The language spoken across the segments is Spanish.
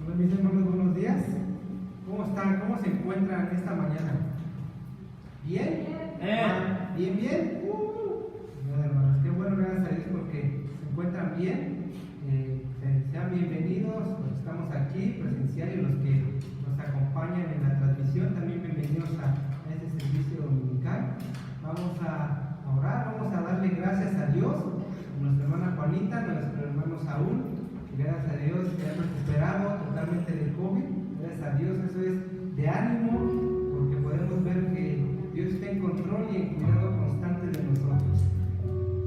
Hola mis hermanos, buenos días. ¿Cómo están? ¿Cómo se encuentran esta mañana? ¿Bien? ¿Bien, bien? Bueno, hermanos, qué bueno, gracias a Dios porque se encuentran bien. Sean bienvenidos los que estamos aquí presencial y los que nos acompañan en la transmisión. También bienvenidos a este servicio dominical. Vamos a orar, vamos a darle gracias a Dios, a nuestra hermana Juanita, a nuestro hermano Saúl. Gracias a Dios que han recuperado totalmente del COVID. Gracias a Dios, eso es de ánimo, porque podemos ver que Dios está en control y en cuidado constante de nosotros.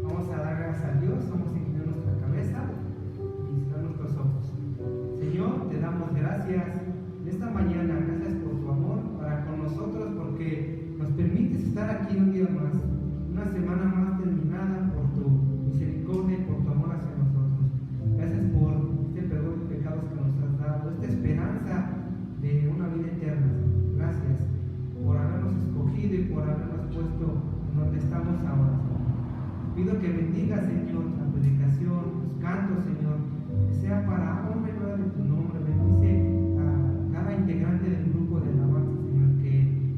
Vamos a dar gracias a Dios, vamos a inclinar nuestra cabeza y cerrar nuestros ojos. Señor, te damos gracias en esta mañana, gracias por tu amor para con nosotros, porque nos permites estar aquí un día más, una semana más terminada por tu misericordia y por tu amor hacia nosotros. Gracias por este perdón de pecados que nos has dado, esta esperanza de una vida eterna. Gracias por habernos escogido y por habernos puesto donde estamos ahora. Pido que bendiga, Señor, la predicación, los cantos, Señor, que sea para honra y gloria de tu nombre. Bendice a cada integrante del grupo de alabanza, Señor, que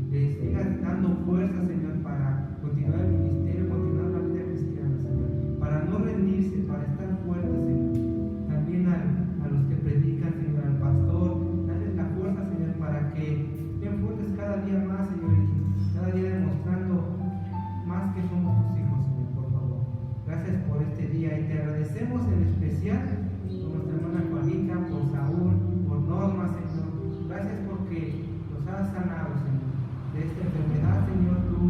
les sigas dando fuerza, Señor, para continuar el ministerio, continuar la vida cristiana, Señor, para no rendirse, para estar fuertes, Señor. También a los que predican, Señor, al pastor, dales la fuerza, Señor, para que estén fuertes cada día más, Señor, y cada día demostrando más que somos tus hijos, Señor, por favor. Gracias por este día y te agradecemos en especial por nuestra hermana Juanita, por Saúl, por Norma, Señor. Gracias porque los has sanado, Señor, de esta enfermedad, Señor. Tú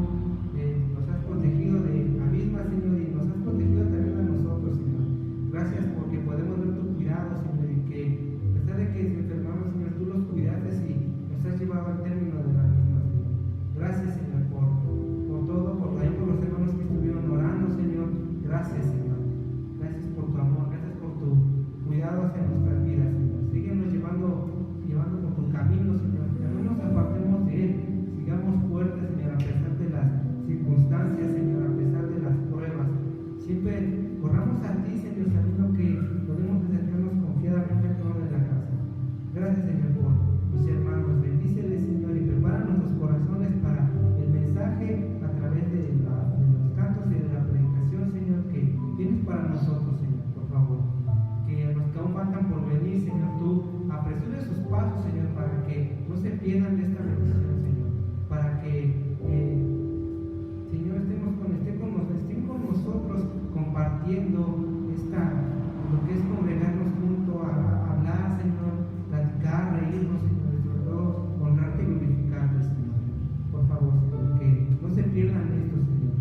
nos has protegido de la misma, Señor, y nos has protegido también a nosotros, Señor. Gracias porque podemos ver tu cuidado, Señor, y que a pesar de que se enfermaron, Señor, tú los cuidaste y nos has llevado al término de la misma, Señor. Gracias, Señor, por todo, también por los hermanos que estuvieron orando, Señor. Gracias, Señor. Gracias por tu amor, gracias por tu cuidado hacia nuestras vidas, Señor. Síguenos llevando por tu camino, Señor. Que no nos apartemos de él. Sigamos fuertes, Señor, a pesar de las circunstancias, Señor, a pesar de las pruebas. Siempre corramos a ti, Señor, sabiendo que podemos acercarnos confiadamente al trono de la casa. Gracias, Señor, por mis hermanos. Bendíceles, Señor, y prepara nuestros corazones para el mensaje a través de los cantos y de la predicación, Señor, que tienes para nosotros, Señor, por favor. Que los que aún faltan por venir, Señor, tú apresures sus pasos, Señor, para que no se pierdan de esta bendición, Señor. Para que, Señor, estén con nosotros compartiendo lo que es congregarnos junto a hablar, Señor, platicar, reírnos, Señor, y sobre todo honrarte y glorificarte, Señor. Por favor, Señor, que no se pierdan esto, Señor.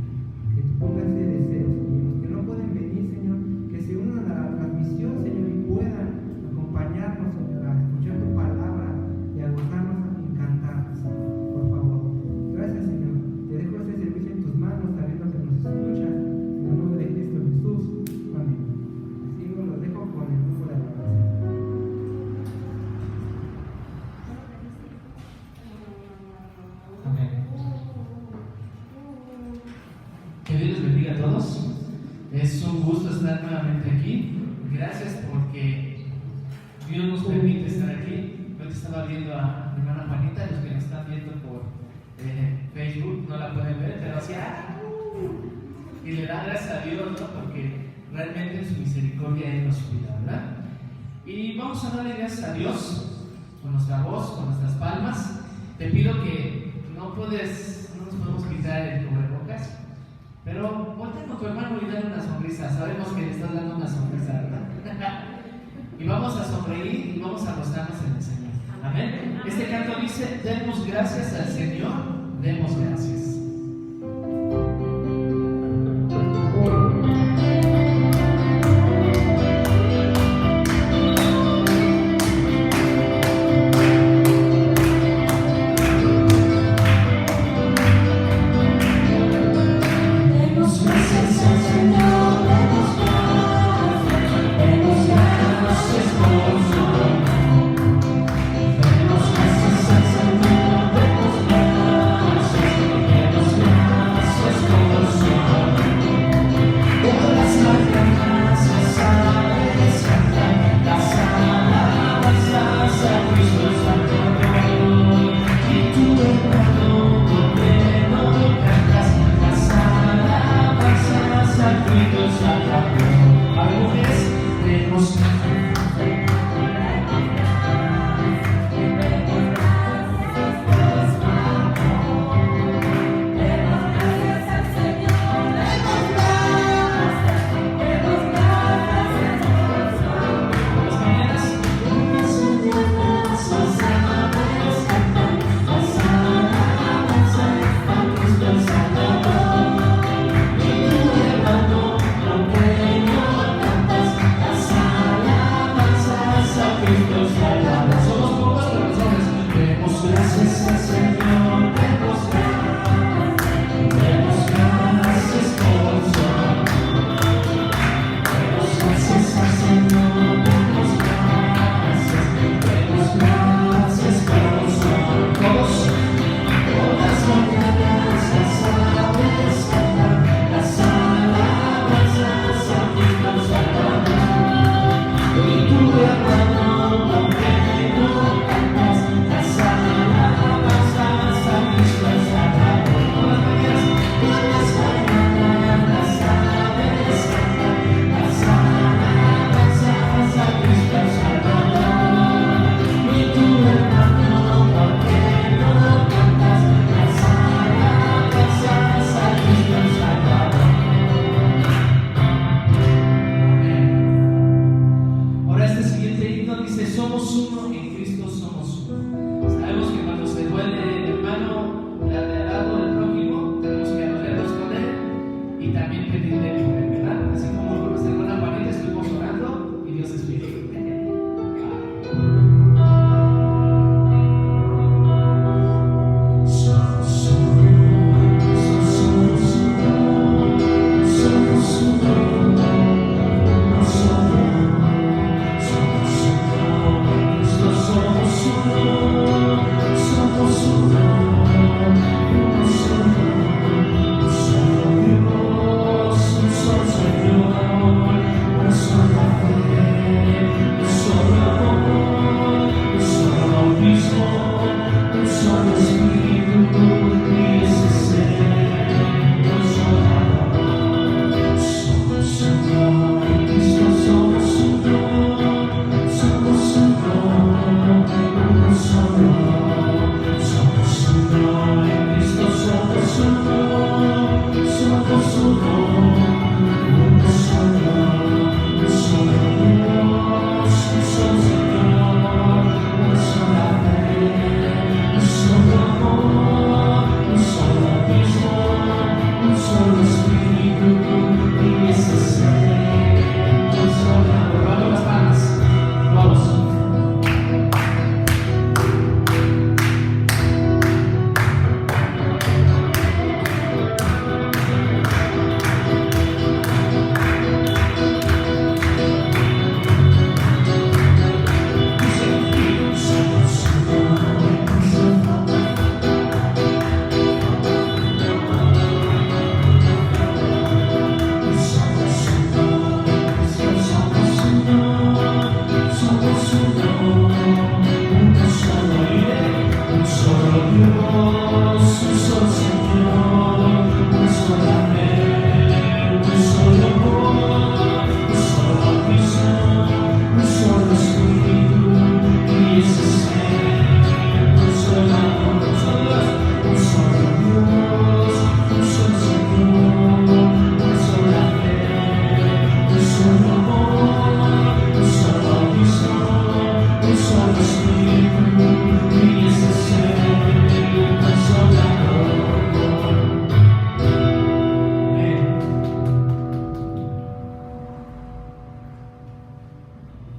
Que tú pongas ese deseo, Señor. Los que no pueden venir, Señor, que se unan a la transmisión, Señor, y puedan acompañarnos, Señor, a escuchar tu palabra y a gozarnos y cantarte, Señor. Por favor. Gracias, Señor. Te dejo este servicio en tus manos, sabiendo que nos escuchas. En el nombre de Cristo Jesús. Amén. Sigo, los dejo con el grupo de alabanza. Amén. Que Dios les bendiga a todos. Es un gusto estar nuevamente aquí. Gracias porque Dios nos permite estar aquí. Yo estaba viendo a mi hermana Juanita, los que nos están viendo por Facebook no la pueden ver, pero así, y le da gracias a Dios, ¿no? Porque realmente en su misericordia Él nos cuida, ¿verdad? Y vamos a darle gracias a Dios con nuestra voz, con nuestras palmas. Te pido que no nos podemos quitar el cubrebocas, pero voltea con tu hermano y dale una sonrisa. Sabemos que le estás dando una sonrisa, ¿verdad? Y vamos a sonreír y vamos a gozarnos en el Señor. Amén. Este canto dice: demos gracias al Señor, demos gracias. Demos gracias al Señor, demos gracias.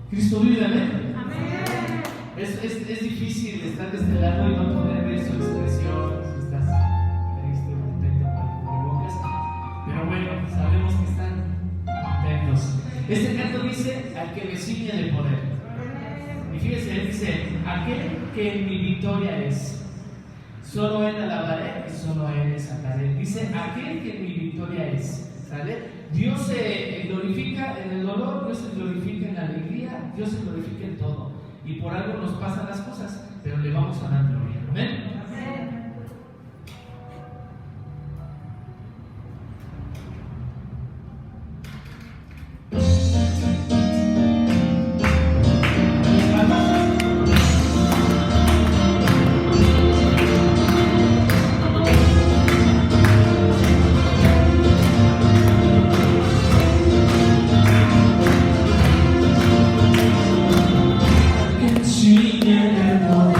Cristo vive, amén. Es difícil estar de este lado y no poder ver su expresión, si estás triste o contento con bocas. Pero bueno, sabemos que están contentos. Este canto dice: al que me ciñe de poder. Y fíjese, él dice: aquel que en mi victoria es, solo él alabaré y solo él exaltaré. Dice: aquel que en mi victoria es. ¿Sale? Dios se glorifica en el dolor, Dios se glorifica en la alegría, Dios se glorifica en todo. Y por algo nos pasan las cosas, pero le vamos a dar gloria. Amén. Ciñe de poder.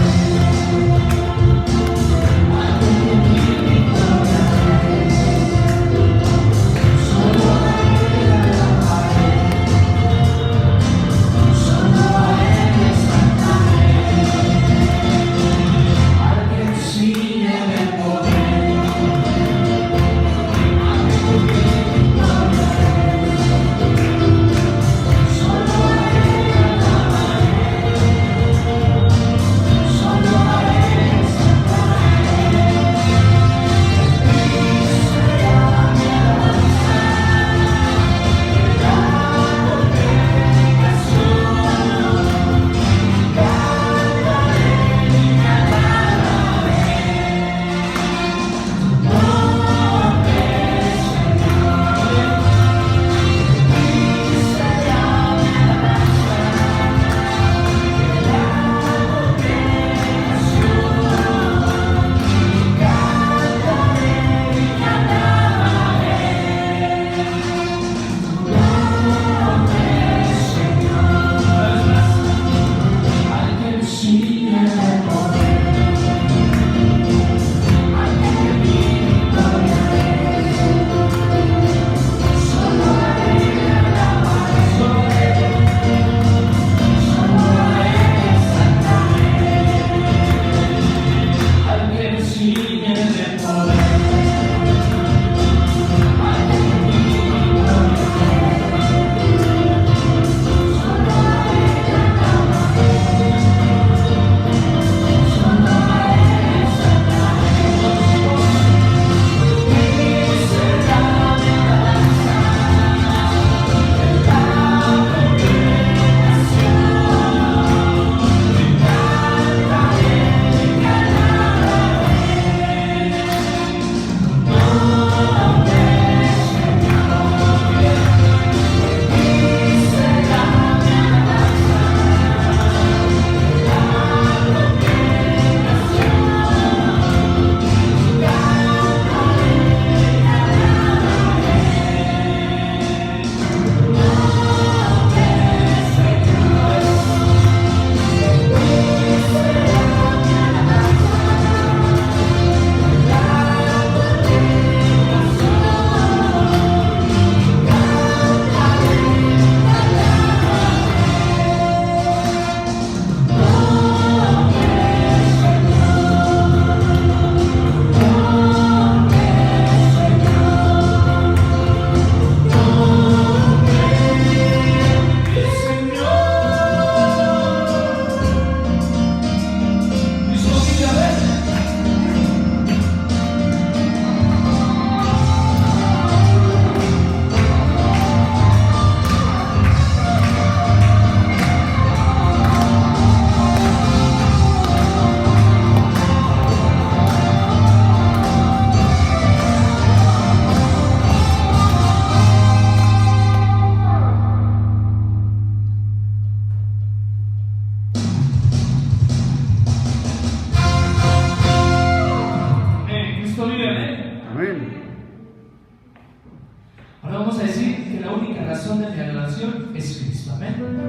Ahora vamos a decir que la única razón de mi adoración es Cristo. Amén.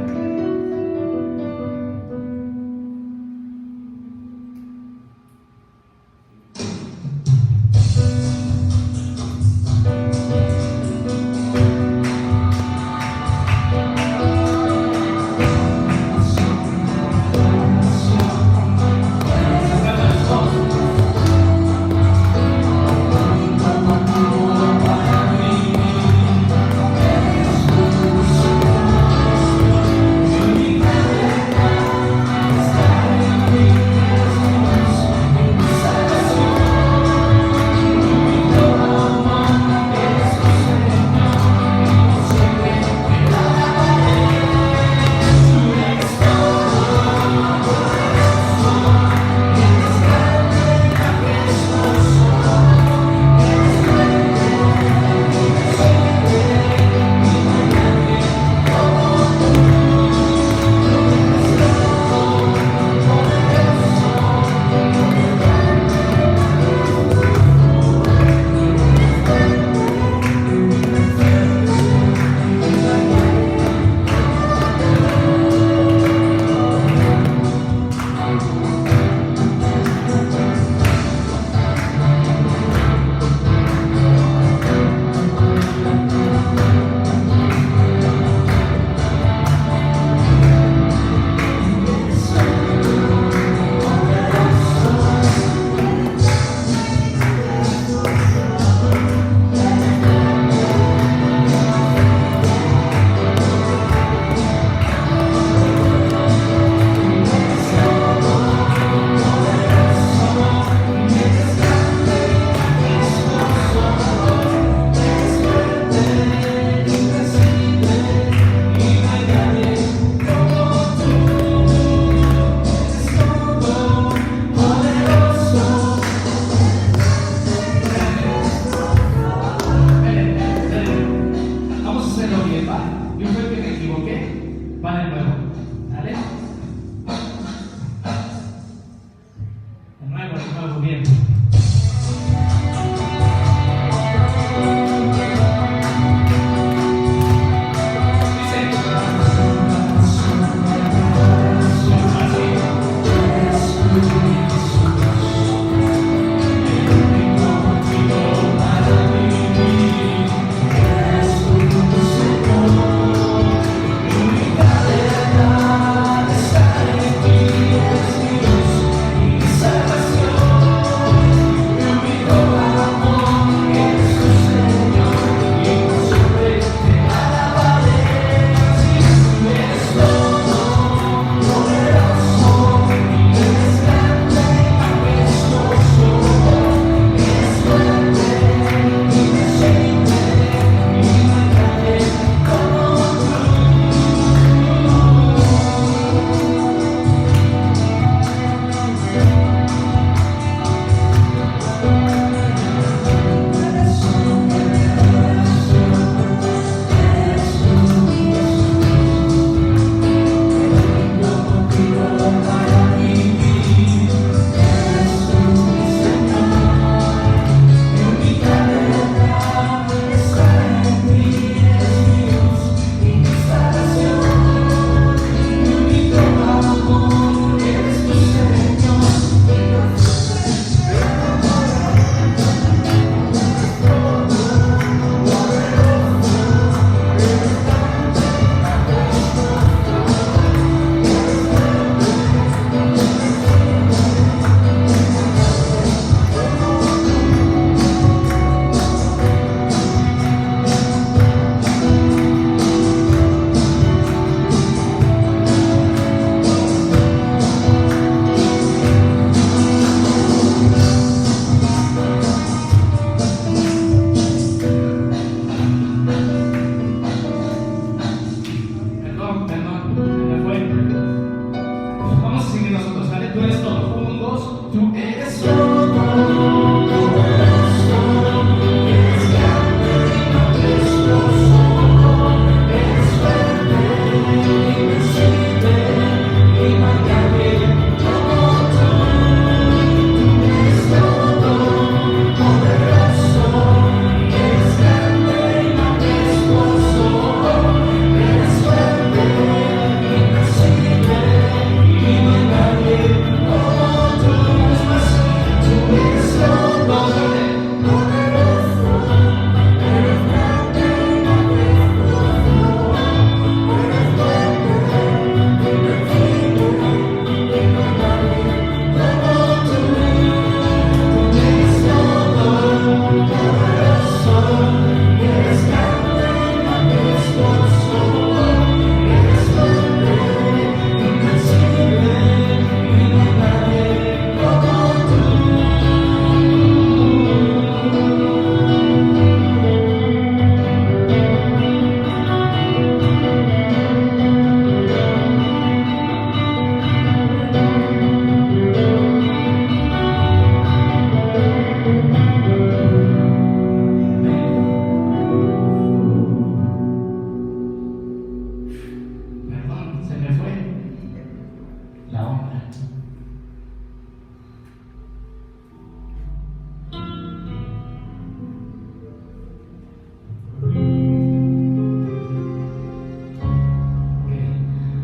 la honra.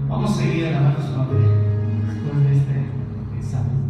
Vamos a seguir alabando su nombre después de este examen.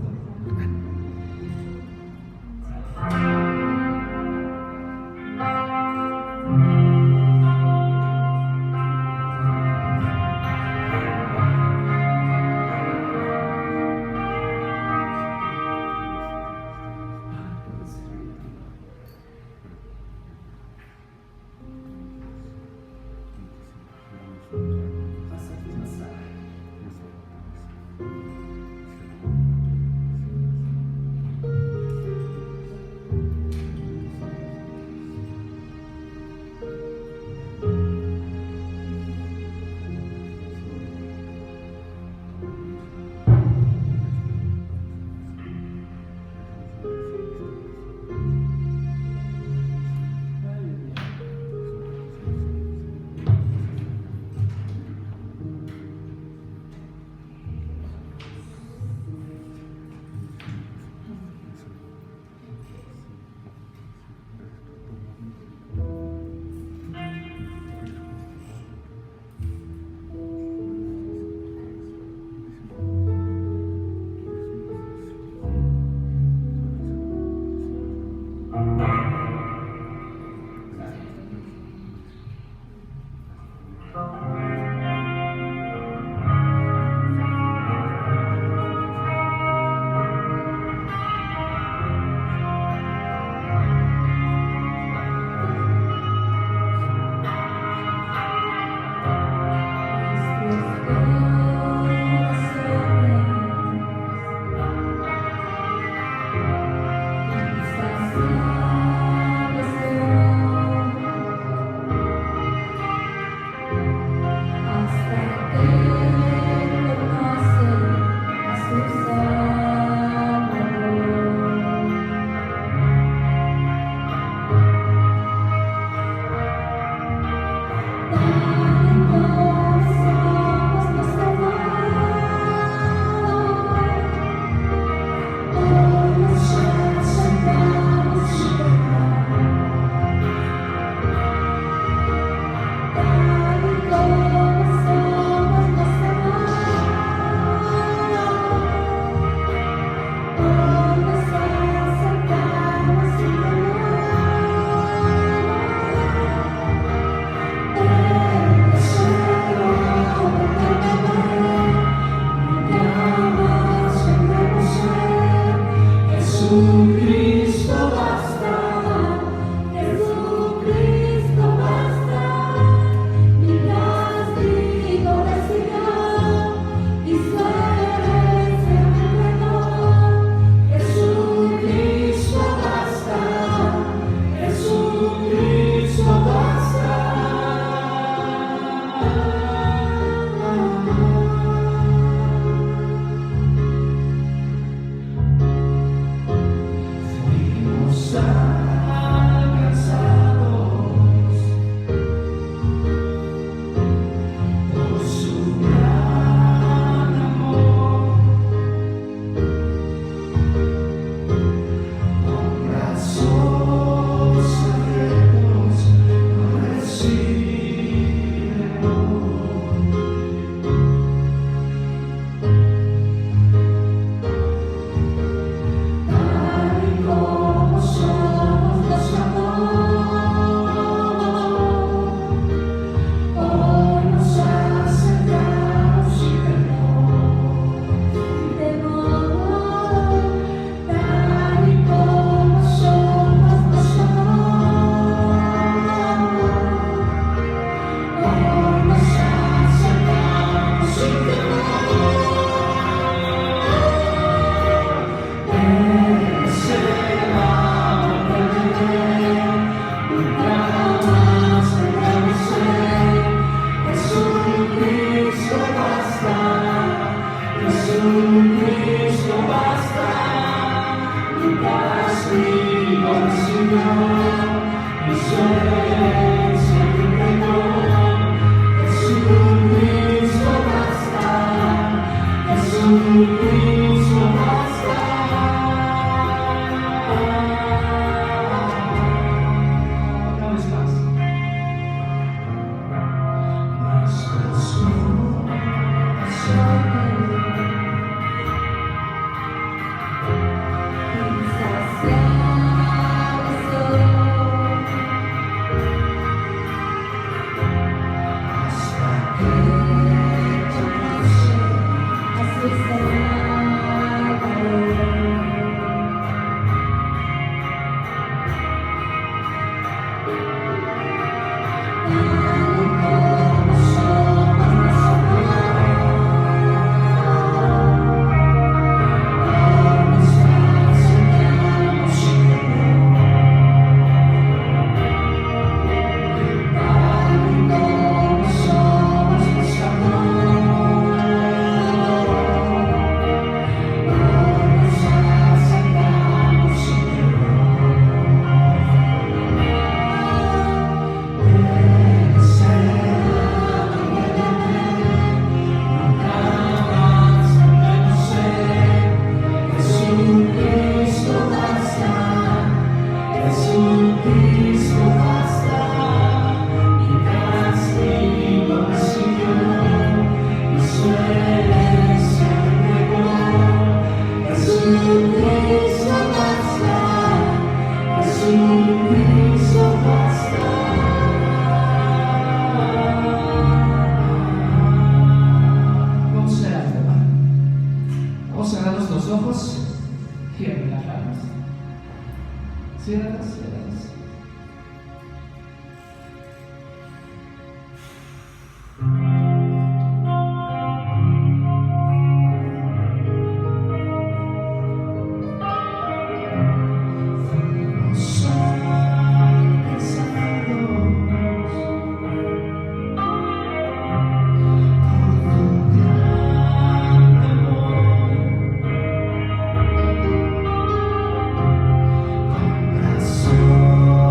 Jesucristo basta. Una vez más. Nuestro sumo corazón.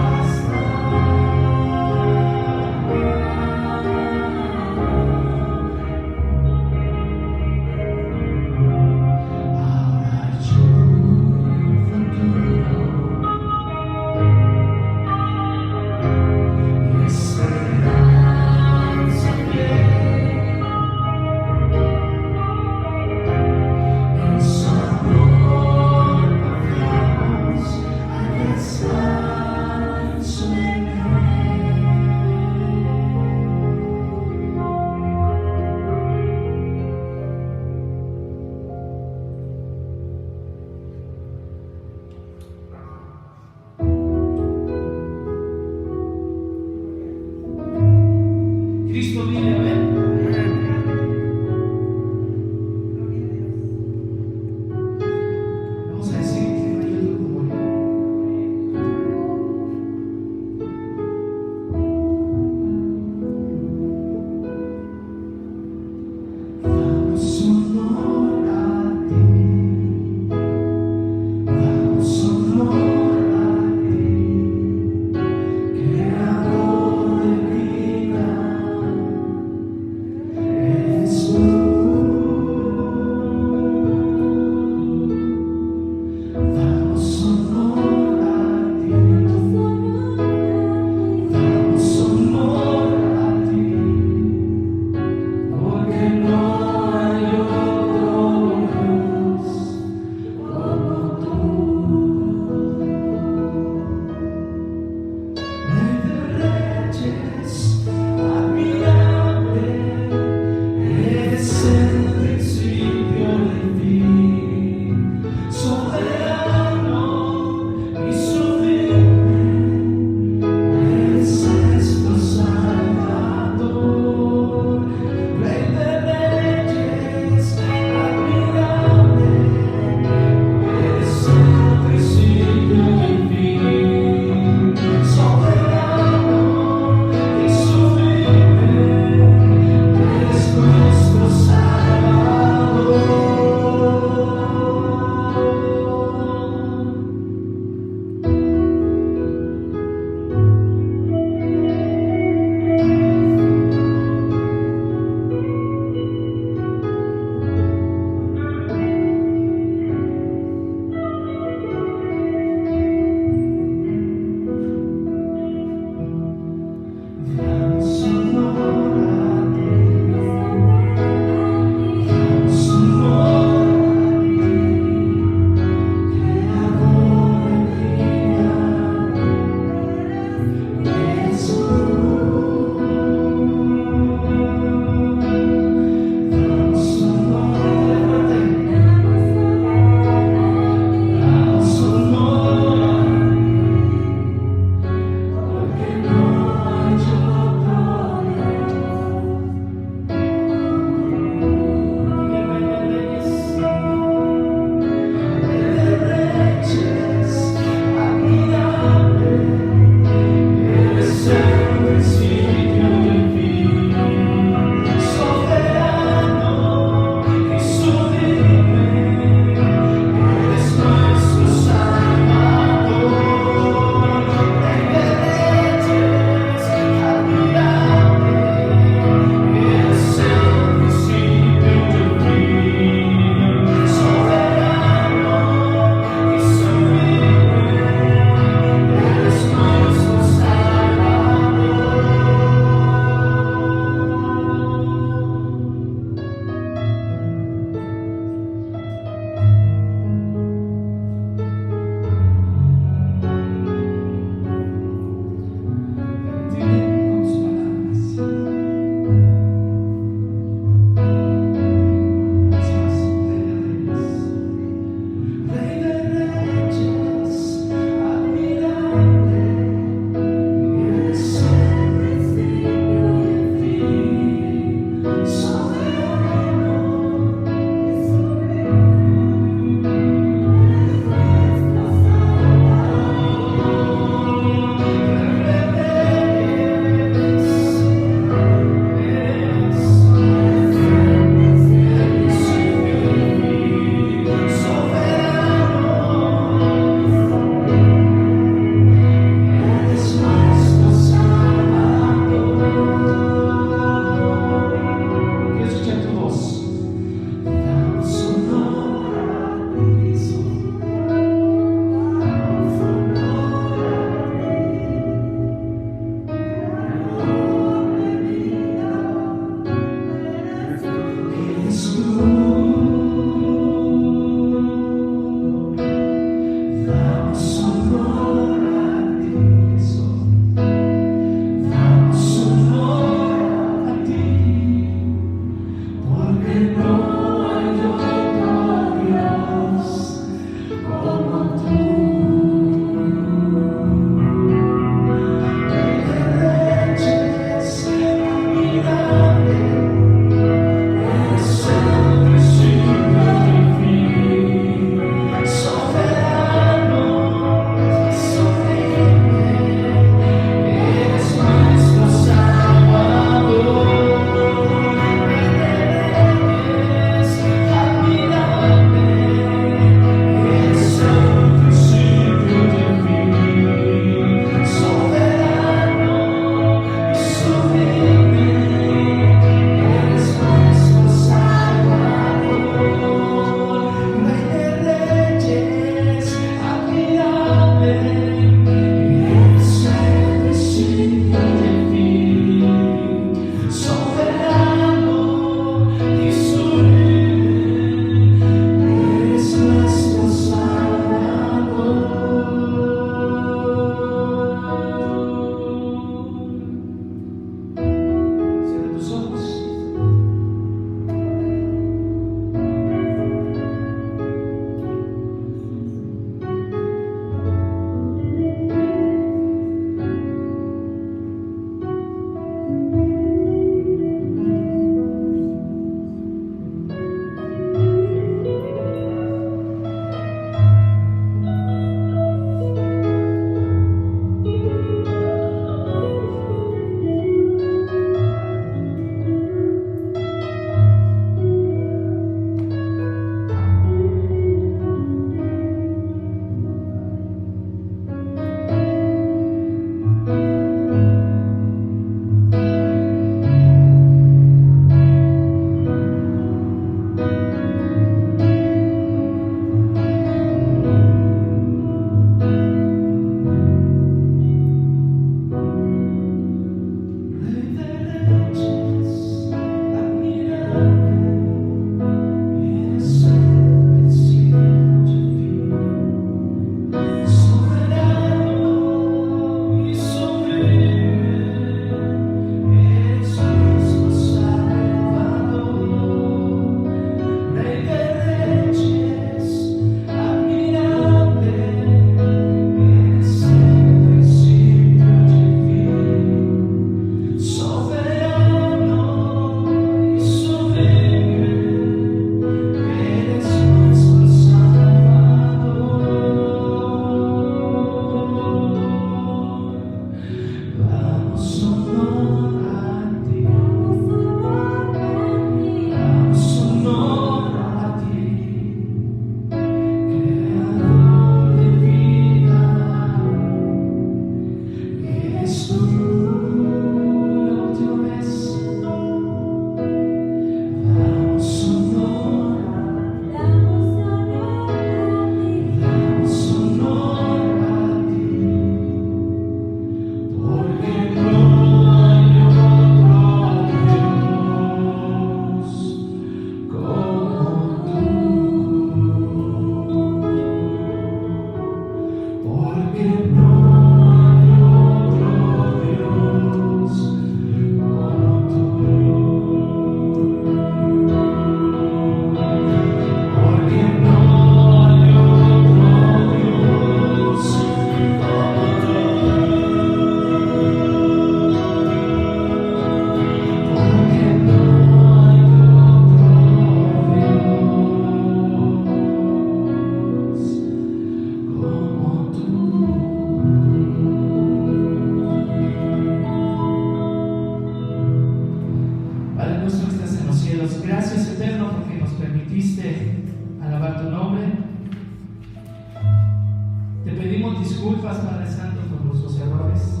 Te pedimos disculpas, Padre Santo, por nuestros errores.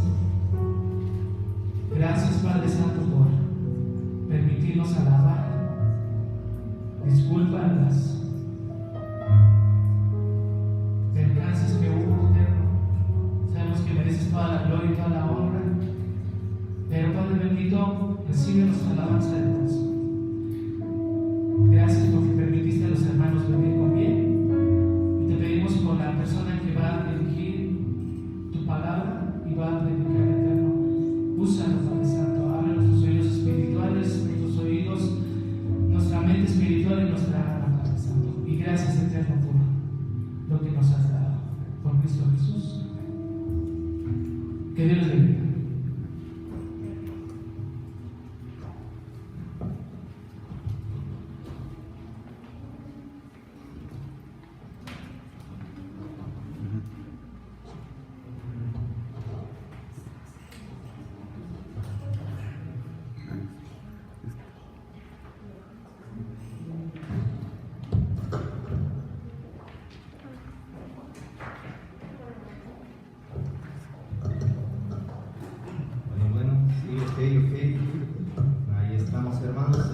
Gracias, Padre Santo, por permitirnos alabar. Disculpa las percances que hubo, Eterno. Sabemos que mereces toda la gloria y toda la honra. Pero, Padre bendito, recibe nuestra alabanza de corazón. Gracias porque permitiste a los hermanos venir con bien. Y te pedimos por la persona que va a dirigir tu palabra y va a predicar, Eterno. Úsalo, Padre Santo. Abre nuestros oídos espirituales, nuestros oídos, nuestra mente espiritual y nuestra alma, Padre Santo. Y gracias, Eterno, por lo que nos has dado. Por Cristo Jesús. Que Dios les bendiga. Ahí estamos, hermanos.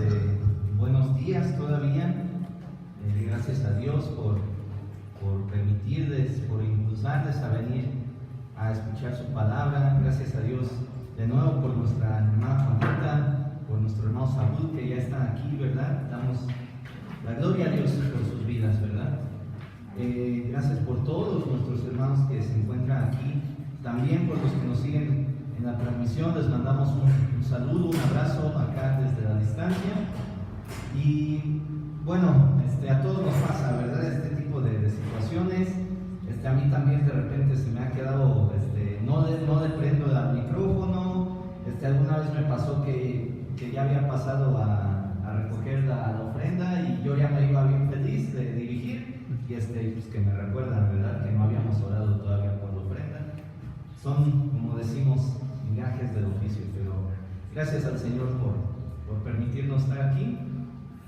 Buenos días todavía. Gracias a Dios por permitirles, por impulsarles a venir a escuchar su palabra. Gracias a Dios de nuevo por nuestra hermana Juanita, por nuestro hermano Saúl, que ya están aquí, ¿verdad? Damos la gloria a Dios por sus vidas, ¿verdad? Gracias por todos nuestros hermanos que se encuentran aquí, también por los que nos siguen en la transmisión. Les mandamos un saludo, un abrazo acá desde la distancia. Y bueno, a todos nos pasa, ¿verdad? Este tipo de situaciones. A mí también de repente se me ha quedado, no le prendo el micrófono. Alguna vez me pasó que ya había pasado a recoger la ofrenda y yo ya me iba bien feliz de dirigir. Y pues que me recuerdan, ¿verdad? Que no habíamos orado todavía por la ofrenda. Son, como decimos, gajes del oficio, pero gracias al Señor por permitirnos estar aquí.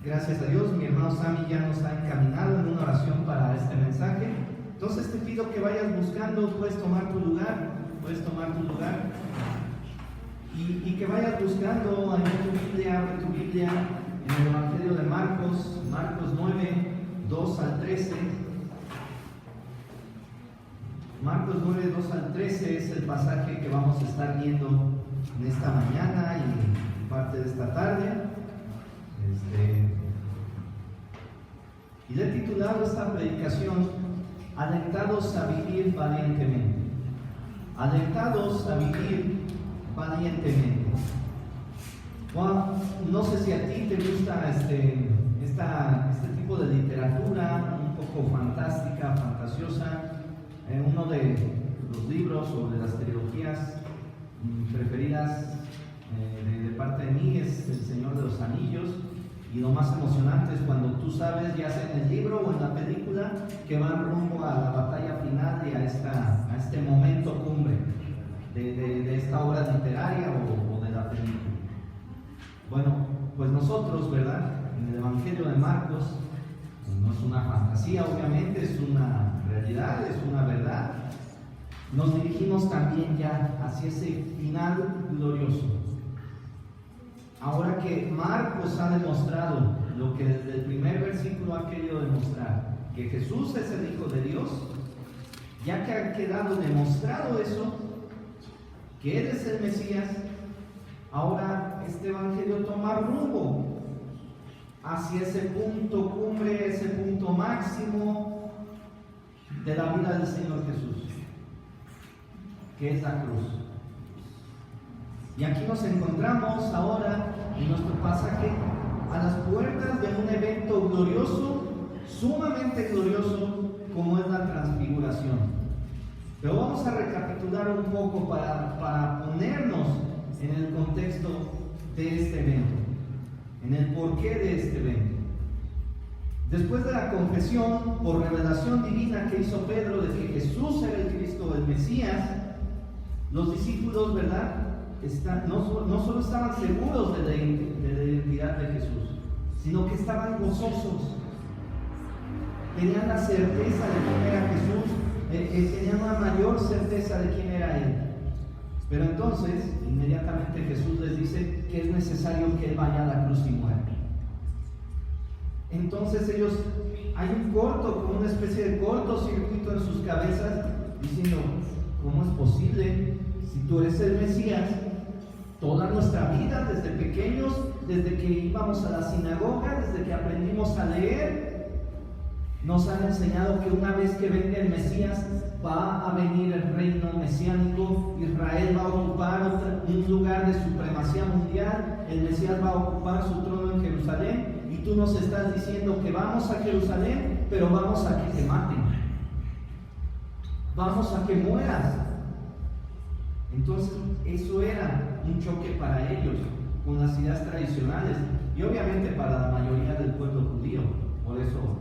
Gracias a Dios, mi hermano Sammy ya nos ha encaminado en una oración para este mensaje. Entonces te pido que vayas buscando, puedes tomar tu lugar y que vayas buscando, abre tu Biblia en el Evangelio de Marcos 9, 2 al 13. Marcos 9, 2 al 13 es el pasaje que vamos a estar viendo en esta mañana y parte de esta tarde. Y le he titulado esta predicación Alentados a vivir valientemente. Alentados a vivir valientemente. Bueno, no sé si a ti te gusta este tipo de literatura un poco fantástica, fantasiosa. Uno de los libros o de las trilogías preferidas de parte de mí es El Señor de los Anillos, y lo más emocionante es cuando tú sabes, ya sea en el libro o en la película, que van rumbo a la batalla final y a este momento cumbre de esta obra literaria o de la película. Bueno, pues nosotros, ¿verdad? En el Evangelio de Marcos, no es una fantasía, obviamente, es una realidad, es una verdad. Nos dirigimos también ya hacia ese final glorioso. Ahora que Marcos ha demostrado lo que desde el primer versículo ha querido demostrar, que Jesús es el Hijo de Dios, ya que ha quedado demostrado eso, que Él es el Mesías, ahora este Evangelio toma rumbo hacia ese punto cumbre, ese punto máximo de la vida del Señor Jesús, que es la cruz. Y aquí nos encontramos ahora en nuestro pasaje a las puertas de un evento glorioso, sumamente glorioso, como es la transfiguración. Pero vamos a recapitular un poco para ponernos en el contexto de este evento, en el porqué de este evento. Después de la confesión por revelación divina que hizo Pedro de que Jesús era el Cristo, el Mesías, los discípulos, ¿verdad?, no solo estaban seguros de la identidad de Jesús, sino que estaban gozosos. Tenían la certeza de quién era Jesús, tenían mayor certeza de quién era Él. Pero entonces, inmediatamente Jesús les dice que es necesario que Él vaya a la cruz y muera. Entonces ellos, hay un corto, como una especie de cortocircuito en sus cabezas, diciendo, ¿cómo es posible? Si tú eres el Mesías, toda nuestra vida, desde pequeños, desde que íbamos a la sinagoga, desde que aprendimos a leer, nos han enseñado que una vez que venga el Mesías, va a venir el reino mesiánico, Israel va a ocupar un lugar de supremacía mundial, el Mesías va a ocupar su trono en Jerusalén, y tú nos estás diciendo que vamos a Jerusalén, pero vamos a que te maten, vamos a que mueras. Entonces eso era un choque para ellos con las ideas tradicionales y obviamente para la mayoría del pueblo judío. Por eso,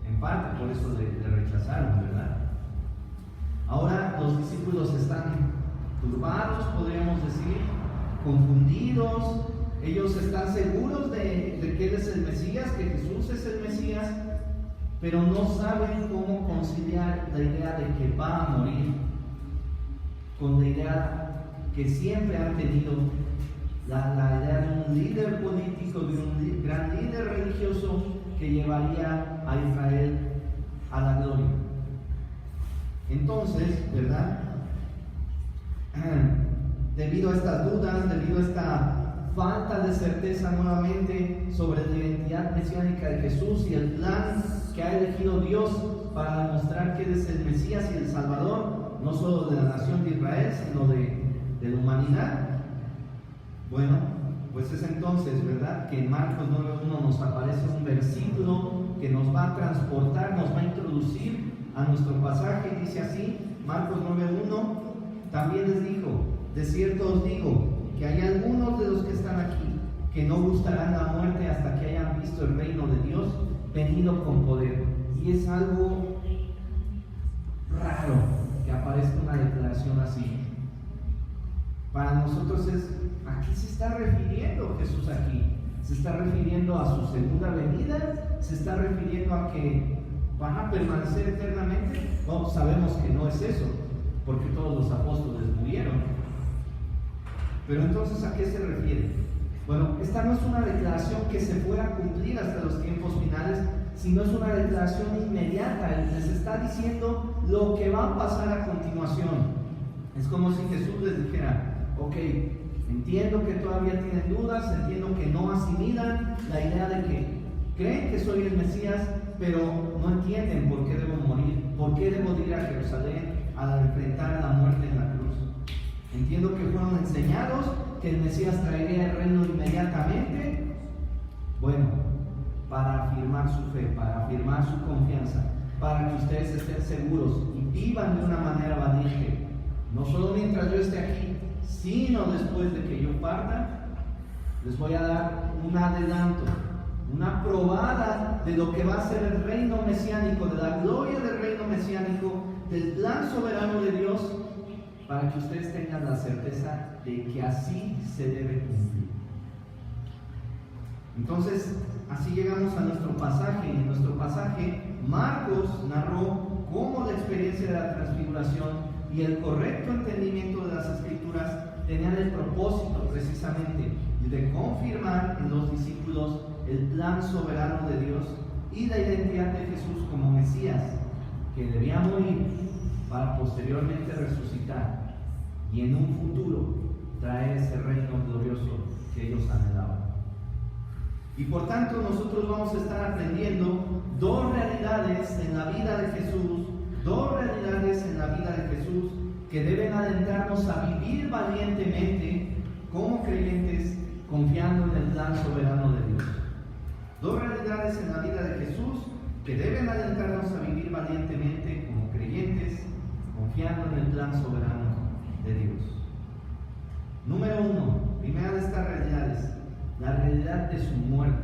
en parte, por eso le rechazaron, ¿verdad? Ahora los discípulos están turbados, podríamos decir, confundidos. Ellos están seguros de que Él es el Mesías, que Jesús es el Mesías, pero no saben cómo conciliar la idea de que va a morir con la idea que siempre han tenido, la idea de un líder político, de un gran líder religioso que llevaría a Israel a la gloria. Entonces, ¿verdad? Debido a estas dudas, debido a esta falta de certeza nuevamente sobre la identidad mesiánica de Jesús y el plan que ha elegido Dios para demostrar que Él es el Mesías y el Salvador, no solo de la nación de Israel, sino de la humanidad. Bueno, pues es entonces, ¿verdad?, que en Marcos 9:1 nos aparece un versículo que nos va a transportar, nos va a introducir a nuestro pasaje, y dice así, Marcos 9:1, también les dijo, de cierto os digo, que hay algunos de los que están aquí que no gustarán la muerte hasta que hayan visto el reino de Dios venido con poder. Y es algo raro que aparezca una declaración así. Para nosotros es, ¿a qué se está refiriendo Jesús aquí? ¿Se está refiriendo a su segunda venida? ¿Se está refiriendo a que van a permanecer eternamente? Bueno, sabemos que no es eso, porque todos los apóstoles murieron. Pero entonces, ¿a qué se refiere? Bueno, esta no es una declaración que se fuera a cumplir hasta los tiempos finales, sino es una declaración inmediata. Les está diciendo lo que va a pasar a continuación. Es como si Jesús les dijera, ok, entiendo que todavía tienen dudas, entiendo que no asimilan la idea de que creen que soy el Mesías, pero no entienden por qué debo morir, por qué debo ir a Jerusalén a enfrentar la muerte en la cruz. Entiendo que fueron enseñados que el Mesías traería el reino inmediatamente. Bueno, para afirmar su fe, para afirmar su confianza, para que ustedes estén seguros y vivan de una manera valiente, no solo mientras yo esté aquí, sino después de que yo parta, les voy a dar un adelanto, una probada de lo que va a ser el reino mesiánico, de la gloria del reino mesiánico, del plan soberano de Dios, para que ustedes tengan la certeza de que así se debe cumplir. Entonces, así llegamos a nuestro pasaje. En nuestro pasaje, Marcos narró cómo la experiencia de la transfiguración y el correcto entendimiento de las Escrituras tenían el propósito precisamente de confirmar en los discípulos el plan soberano de Dios y la identidad de Jesús como Mesías, que debía morir para posteriormente resucitar y en un futuro traer ese reino glorioso que ellos anhelaban. Y por tanto nosotros vamos a estar aprendiendo dos realidades en la vida de Jesús, que deben alentarnos a vivir valientemente como creyentes, confiando en el plan soberano de Dios. Dos realidades en la vida de Jesús que deben alentarnos a vivir valientemente como creyentes, confiando en el plan soberano de Dios. Número 1, primera de estas realidades, la realidad de su muerte.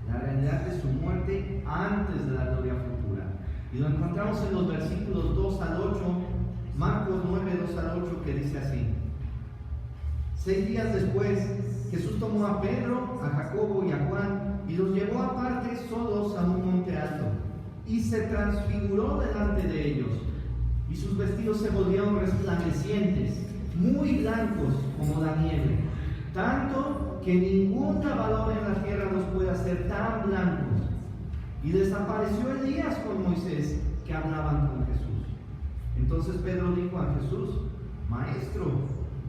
La realidad de su muerte antes de la gloria futura. Y lo encontramos en los versículos 2 al 8, Marcos 9, 2 al 8, que dice así: 6 días después, Jesús tomó a Pedro, a Jacobo y a Juan y los llevó aparte solos a un monte alto y se transfiguró delante de ellos. y sus vestidos se volvieron resplandecientes, muy blancos como la nieve, tanto que ningún lavador en la tierra los puede hacer tan blancos. Y desapareció Elías con Moisés, que hablaban con Jesús. Entonces Pedro dijo a Jesús: Maestro,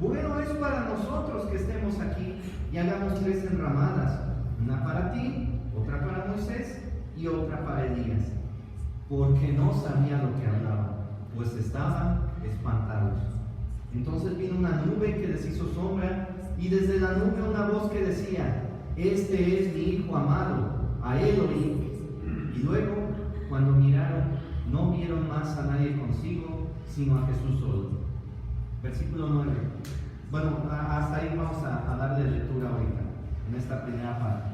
bueno es para nosotros que estemos aquí y hagamos 3 enramadas, una para ti, otra para Moisés y otra para Elías, porque no sabía lo que hablaban, pues estaban espantados. Entonces vino una nube que les hizo sombra, y desde la nube una voz que decía: Este es mi Hijo amado, a él oí. Y luego, cuando miraron, no vieron más a nadie consigo, sino a Jesús solo. Versículo 9. Bueno, hasta ahí vamos a darle lectura ahorita, en esta primera parte.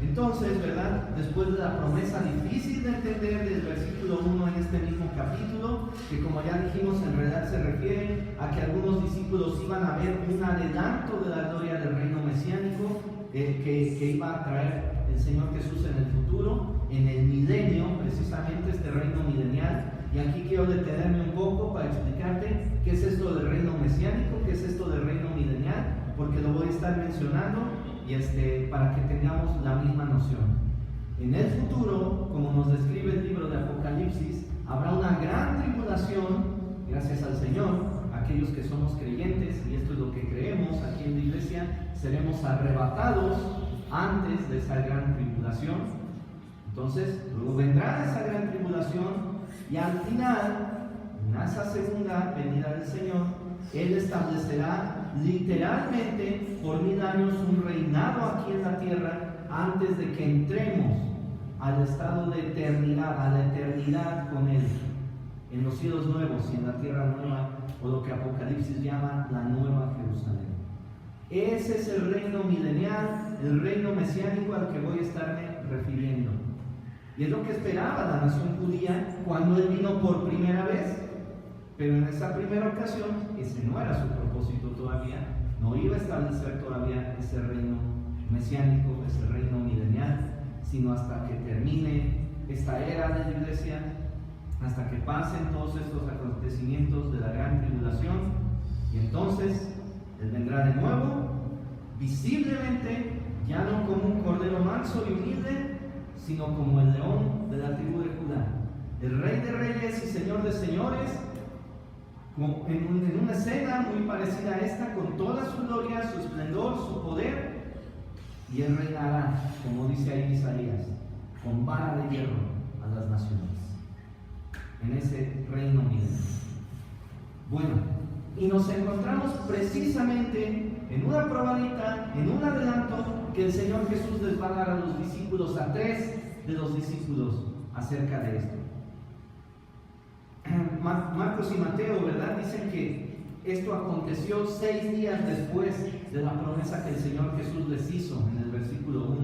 Entonces, ¿verdad? Después de la promesa difícil de entender del versículo 1 en este mismo capítulo, que como ya dijimos, en realidad se refiere a que algunos discípulos iban a ver un adelanto de la gloria del reino mesiánico que iba a traer el Señor Jesús en el futuro, en el milenio, precisamente este reino milenial. Y aquí quiero detenerme un poco para explicarte qué es esto del reino mesiánico, qué es esto del reino milenial, porque lo voy a estar mencionando para que tengamos la misma noción. En el futuro, como nos describe el libro de Apocalipsis, habrá una gran tribulación, gracias al Señor. Aquellos que somos creyentes, y esto es lo que creemos aquí en la iglesia, seremos arrebatados antes de esa gran tribulación. Entonces, luego vendrá esa gran tribulación, y al final, en esa segunda venida del Señor, Él establecerá literalmente por 1000 años un reinado aquí en la tierra, antes de que entremos al estado de eternidad, a la eternidad con Él, en los cielos nuevos y en la tierra nueva, o lo que Apocalipsis llama la Nueva Jerusalén. Ese es el reino milenial, el reino mesiánico al que voy a estarme refiriendo. Y es lo que esperaba la nación judía cuando Él vino por primera vez. Pero en esa primera ocasión, ese no era su propósito todavía, no iba a establecer todavía ese reino mesiánico, ese reino milenial, sino hasta que termine esta era de la iglesia, hasta que pasen todos estos acontecimientos de la gran tribulación, y entonces Él vendrá de nuevo, visiblemente, ya no como un cordero manso y humilde, sino como el león de la tribu de Judá, el Rey de reyes y Señor de señores, en una escena muy parecida a esta, con toda su gloria, su esplendor, su poder, y Él reinará, como dice ahí Isaías, con vara de hierro a las naciones, en ese reino milenario. Bueno, y nos encontramos precisamente en una probadita, en un adelanto que el Señor Jesús les va a dar a los discípulos, a 3 de los discípulos, acerca de esto. Marcos y Mateo, ¿verdad? Dicen que esto aconteció 6 días después de la promesa que el Señor Jesús les hizo en el versículo 1.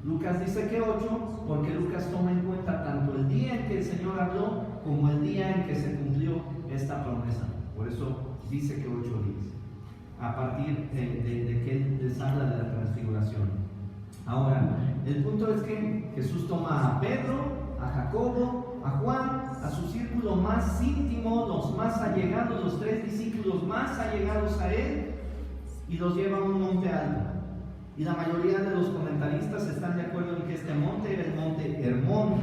Lucas dice que 8, porque Lucas toma en cuenta tanto el día en que el Señor habló como el día en que se cumplió esta promesa. Por eso dice que 8 días, a partir de que Él les habla de la transfiguración. Ahora, el punto es que Jesús toma a Pedro, a Jacobo, a Juan, a su círculo más íntimo, los más allegados, los 3 discípulos más allegados a Él, y los lleva a un monte alto. Y la mayoría de los comentaristas están de acuerdo en que este monte era el monte Hermón.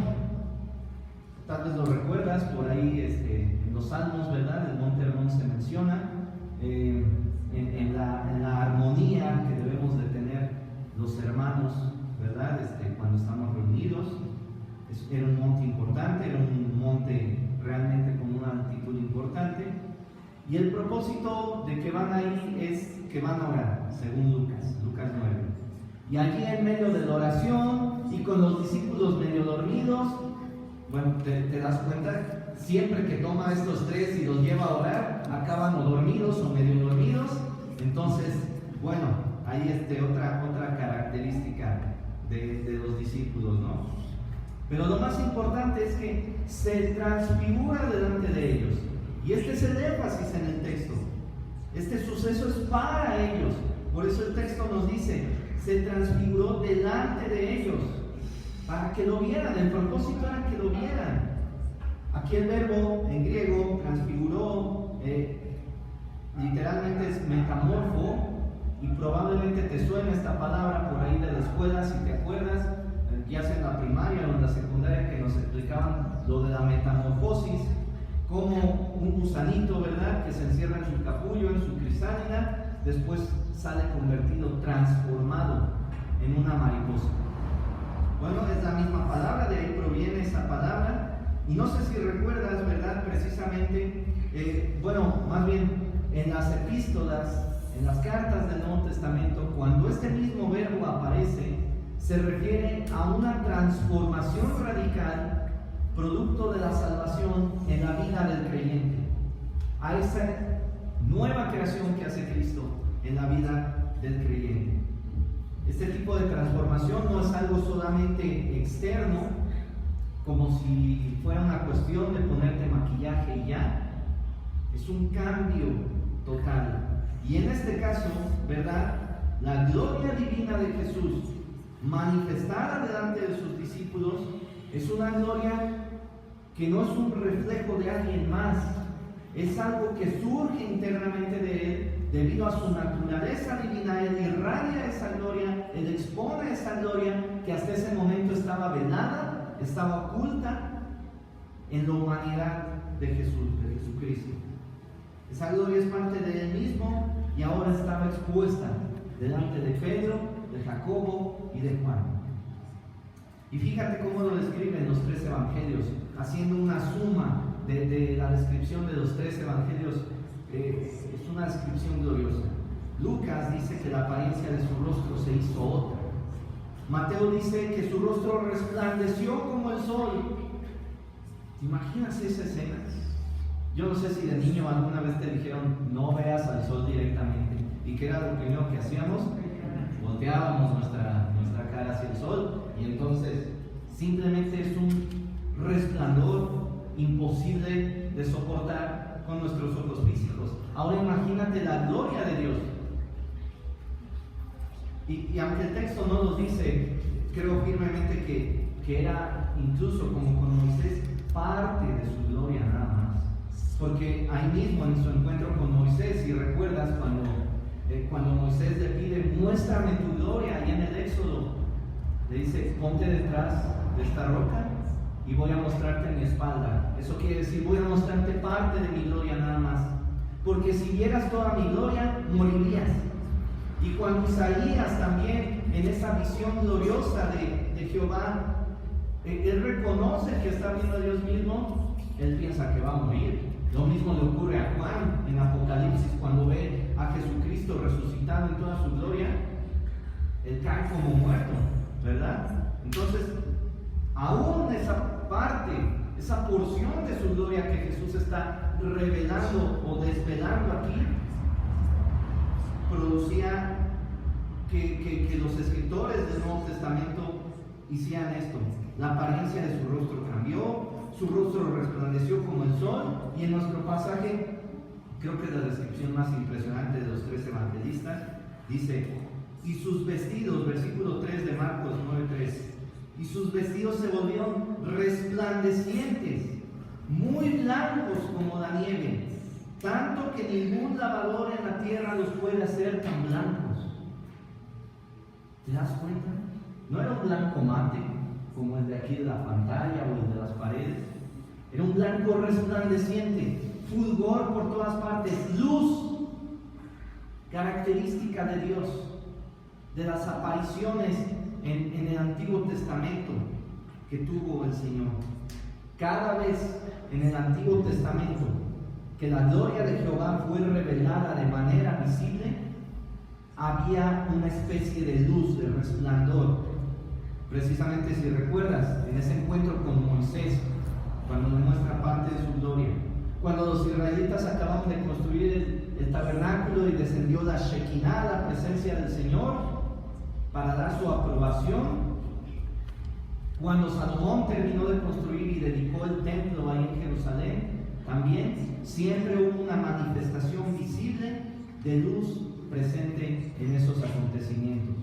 Tal vez lo recuerdas, por ahí en los Salmos, ¿verdad? El monte Hermón se menciona en la armonía que debemos de tener los hermanos, ¿verdad? Cuando estamos reunidos. Era un monte importante, era un monte realmente con una altitud importante. Y el propósito de que van ahí es que van a orar, según Lucas 9. Y allí en medio de la oración y con los discípulos medio dormidos, bueno, te das cuenta, siempre que toma estos 3 y los lleva a orar, acaban o dormidos o medio dormidos. Entonces, bueno, ahí otra característica de los discípulos, ¿no? Pero lo más importante es que se transfigura delante de ellos. Y este es el énfasis en el texto. Este suceso es para ellos. Por eso el texto nos dice, se transfiguró delante de ellos, para que lo vieran. El propósito era que lo vieran. Aquí el verbo en griego, lo de la metamorfosis, como un gusanito, ¿verdad?, que se encierra en su capullo, en su crisálida, después sale convertido, transformado en una mariposa. Bueno, es la misma palabra, de ahí proviene esa palabra. Y no sé si recuerdas, ¿verdad?, precisamente, más bien en las epístolas, en las cartas del Nuevo Testamento, cuando este mismo verbo aparece, se refiere a una transformación radical, producto de la salvación en la vida del creyente, a esa nueva creación que hace Cristo en la vida del creyente. Este tipo de transformación no es algo solamente externo, como si fuera una cuestión de ponerte maquillaje y ya. Es un cambio total. Y en este caso, ¿verdad?, la gloria divina de Jesús manifestada delante de sus discípulos es una gloria que no es un reflejo de alguien más, es algo que surge internamente de Él debido a su naturaleza divina. Él irradia esa gloria, Él expone esa gloria que hasta ese momento estaba velada, estaba oculta en la humanidad de Jesús, de Jesucristo. Esa gloria es parte de Él mismo y ahora estaba expuesta delante de Pedro, de Jacobo y de Juan. Y fíjate cómo lo describen los tres evangelios, haciendo una suma de la descripción de los tres evangelios. Es una descripción gloriosa. Lucas dice que la apariencia de su rostro se hizo otra. Mateo dice que su rostro resplandeció como el sol. ¿Te imaginas esa escena? Yo no sé si de niño alguna vez te dijeron no veas al sol directamente, y que era lo primero que hacíamos, volteábamos nuestra cara hacia el sol, y entonces simplemente es un resplandor imposible de soportar con nuestros ojos físicos. Ahora imagínate la gloria de Dios. Y aunque el texto no nos dice, creo firmemente que era incluso como con Moisés, parte de su gloria nada más. Porque ahí mismo en su encuentro con Moisés, si recuerdas cuando Moisés le pide, muéstrame tu gloria, ahí en el Éxodo, le dice, ponte detrás de esta roca y voy a mostrarte mi espalda. Eso quiere decir, voy a mostrarte parte de mi gloria nada más. Porque si vieras toda mi gloria, morirías. Y cuando Isaías también, en esa visión gloriosa de Jehová, él reconoce que está viendo a Dios mismo, él piensa que va a morir. Lo mismo le ocurre a Juan en Apocalipsis, cuando ve a Jesucristo resucitado en toda su gloria, él cae como muerto, ¿verdad? Entonces, aún esa parte, esa porción de su gloria que Jesús está revelando o desvelando aquí, producía que los escritores del Nuevo Testamento hicieran esto. La apariencia de su rostro cambió, su rostro resplandeció como el sol, y en nuestro pasaje, creo que es la descripción más impresionante de los tres evangelistas, dice, y sus vestidos, versículo 3 de Marcos 9:3, y sus vestidos se volvieron resplandecientes, muy blancos como la nieve, tanto que ningún lavador en la tierra los puede hacer tan blancos. ¿Te das cuenta? No era un blanco mate, como el de aquí de la pantalla o el de las paredes. Era un blanco resplandeciente, fulgor por todas partes, luz, característica de Dios, de las apariciones en el Antiguo Testamento que tuvo el Señor. Cada vez en el Antiguo Testamento que la gloria de Jehová fue revelada de manera visible, había una especie de luz, de resplandor. Precisamente si recuerdas, en ese encuentro con Moisés, cuando demuestra parte de su gloria, cuando los israelitas acababan de construir el tabernáculo y descendió la Shekinah, la presencia del Señor, para dar su aprobación. Cuando Salomón terminó de construir y dedicó el templo ahí en Jerusalén, también siempre hubo una manifestación visible de luz presente en esos acontecimientos.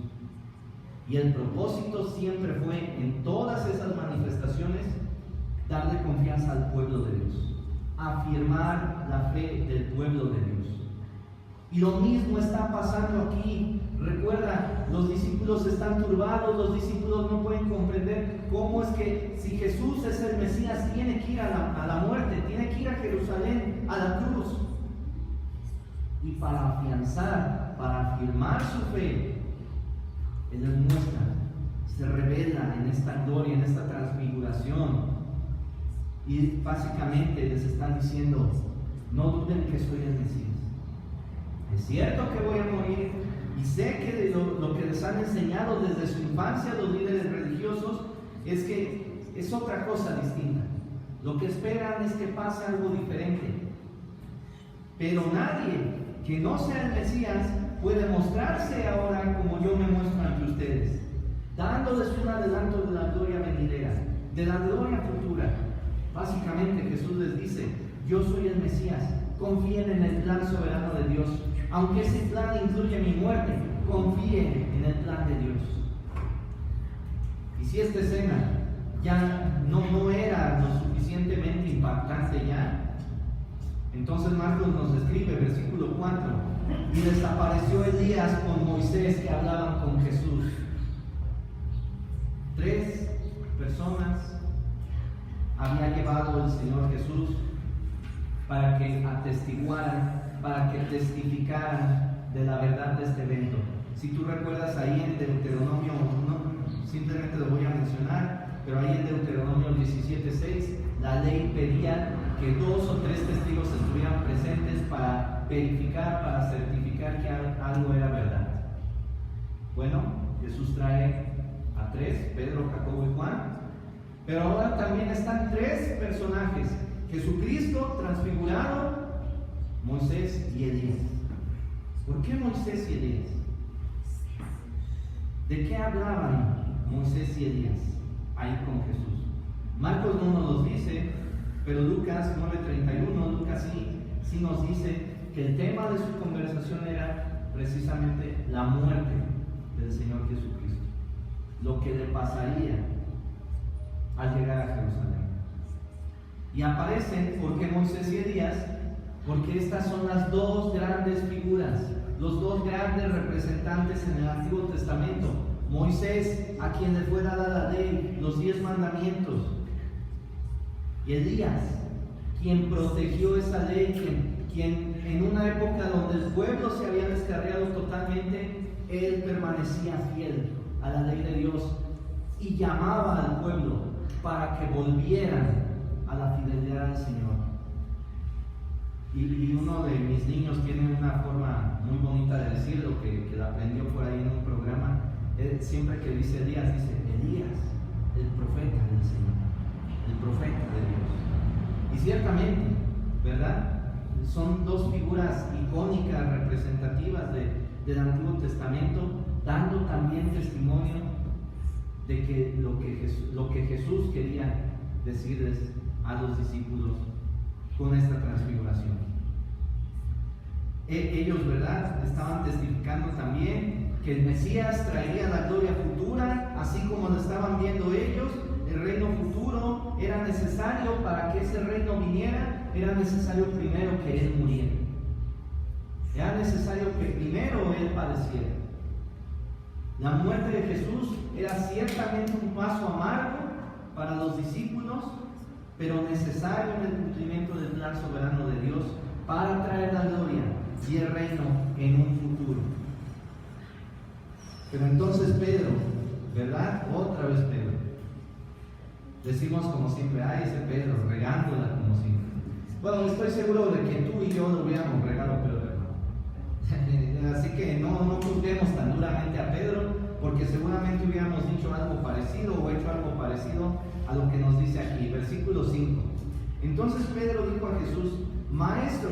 Y el propósito siempre fue, en todas esas manifestaciones, darle confianza al pueblo de Dios, afirmar la fe del pueblo de Dios. Y lo mismo está pasando aquí Recuerda, los discípulos están turbados, los discípulos no pueden comprender cómo es que si Jesús es el Mesías, tiene que ir a la muerte, tiene que ir a Jerusalén, a la cruz. Y para afianzar, para afirmar su fe, Él les muestra, se revela en esta gloria, en esta transfiguración. Y básicamente les están diciendo, no duden que soy el Mesías. Es cierto que voy a morir, y sé que lo que les han enseñado desde su infancia los líderes religiosos es que es otra cosa distinta. Lo que esperan es que pase algo diferente. Pero nadie que no sea el Mesías puede mostrarse ahora como yo me muestro ante ustedes, dándoles un adelanto de la gloria venidera, de la gloria futura. Básicamente Jesús les dice, yo soy el Mesías, confíen en el plan soberano de Dios. Aunque ese plan incluye mi muerte, confíen en el plan de Dios. Y si esta escena ya no era lo suficientemente impactante ya, entonces Marcos nos describe, versículo 4, y desapareció Elías con Moisés que hablaban con Jesús. 3 personas había llevado el Señor Jesús para que atestiguaran, para que testificaran de la verdad de este evento. Si tú recuerdas ahí en Deuteronomio, simplemente lo voy a mencionar, pero ahí en Deuteronomio 17:6, la ley pedía que 2 o 3 testigos estuvieran presentes para verificar, para certificar que algo era verdad. Bueno, Jesús trae a 3, Pedro, Jacobo y Juan, pero ahora también están 3 personajes: Jesucristo transfigurado, Moisés y Elías. ¿Por qué Moisés y Elías? ¿De qué hablaban Moisés y Elías ahí con Jesús? Marcos no nos los dice, pero Lucas 9:31, Lucas sí nos dice que el tema de su conversación era precisamente la muerte del Señor Jesucristo, lo que le pasaría al llegar a Jerusalén. Y aparecen, ¿por qué Moisés y Elías? Porque estas son las 2 grandes figuras, los 2 grandes representantes en el Antiguo Testamento. Moisés, a quien le fue dada la ley, los 10 mandamientos. Y Elías, quien protegió esa ley, quien en una época donde el pueblo se había descarriado totalmente, él permanecía fiel a la ley de Dios y llamaba al pueblo para que volvieran a la fidelidad al Señor. Y uno de mis niños tiene una forma muy bonita de decirlo, que la aprendió por ahí en un programa. Él, siempre que dice Elías, dice Elías, el profeta del Señor, el profeta de Dios. Y ciertamente, ¿verdad? Son 2 figuras icónicas, representativas del Antiguo Testamento, dando también testimonio de que lo que Jesús quería decirles a los discípulos con esta transfiguración. Ellos, ¿verdad?, estaban testificando también que el Mesías traería la gloria futura, así como lo estaban viendo ellos. El reino futuro era necesario. Para que ese reino viniera, era necesario primero que Él muriera. Era necesario que primero Él padeciera. La muerte de Jesús era ciertamente un paso amargo para los discípulos, pero necesario en el cumplimiento del plan soberano de Dios para traer la gloria y el reino en un futuro. Pero entonces Pedro, ¿verdad? Otra vez Pedro. Decimos como siempre, ay, ese Pedro, regándola como siempre. Bueno, estoy seguro de que tú y yo lo hubiéramos regado, Pedro, hermano. Así que no juzguemos tan duramente a Pedro, porque seguramente hubiéramos dicho algo parecido o hecho algo parecido a lo que nos dice aquí, versículo 5. Entonces Pedro dijo a Jesús: Maestro,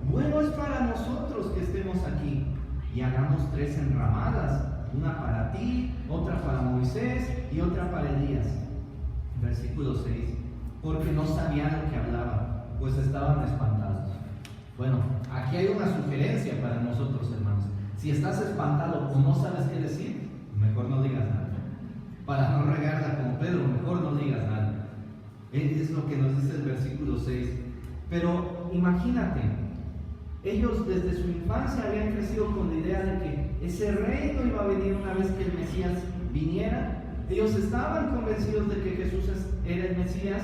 bueno es para nosotros que estemos aquí, y hagamos 3 enramadas, una para ti, otra para Moisés y otra para Elías. Versículo 6. Porque no sabían lo que hablaban, pues estaban espantados. Bueno, aquí hay una sugerencia para nosotros, hermanos. Si estás espantado o no sabes qué decir, mejor no digas nada. Para no regarla como Pedro, mejor no digas nada. Es lo que nos dice el versículo 6. Pero imagínate, Ellos desde su infancia habían crecido con la idea de que ese reino iba a venir una vez que el Mesías viniera. Ellos estaban convencidos de que Jesús era el Mesías,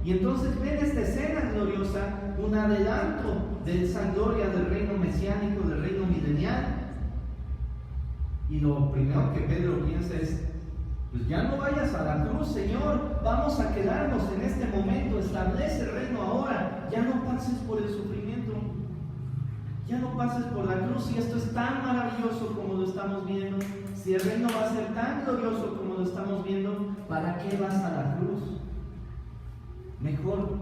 y entonces ven esta escena gloriosa, un adelanto de esa gloria del reino mesiánico, del reino milenial. Y lo primero que Pedro piensa es: pues ya no vayas a la cruz, Señor, vamos a quedarnos en este momento, establece el reino ahora, ya no pases por el sufrimiento, ya no pases por la cruz. Si esto es tan maravilloso como lo estamos viendo, si el reino va a ser tan glorioso como lo estamos viendo, ¿para qué vas a la cruz? Mejor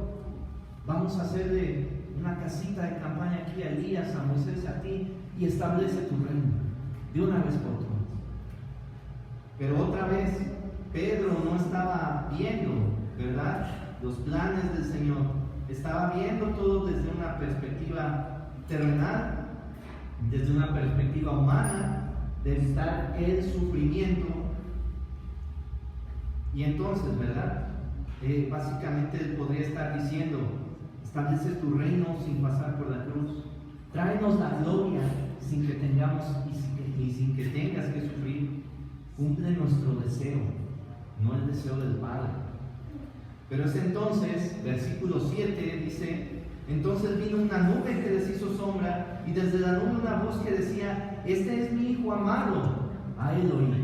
vamos a hacerle una casita de campaña aquí a Elías, a Moisés, a ti, y establece tu reino de una vez por todas. Pero otra vez, Pedro no estaba viendo, ¿verdad?, los planes del Señor. Estaba viendo todo desde una perspectiva terrenal, desde una perspectiva humana, de evitar el sufrimiento. Y entonces, ¿verdad?, básicamente él podría estar diciendo: establece tu reino sin pasar por la cruz, tráenos la gloria sin que tengamos y sin que tengas que sufrir, cumple nuestro deseo, no el deseo del Padre. Pero es entonces, versículo 7 dice: entonces vino una nube que les hizo sombra, y desde la nube una voz que decía: este es mi Hijo amado, a él oíd.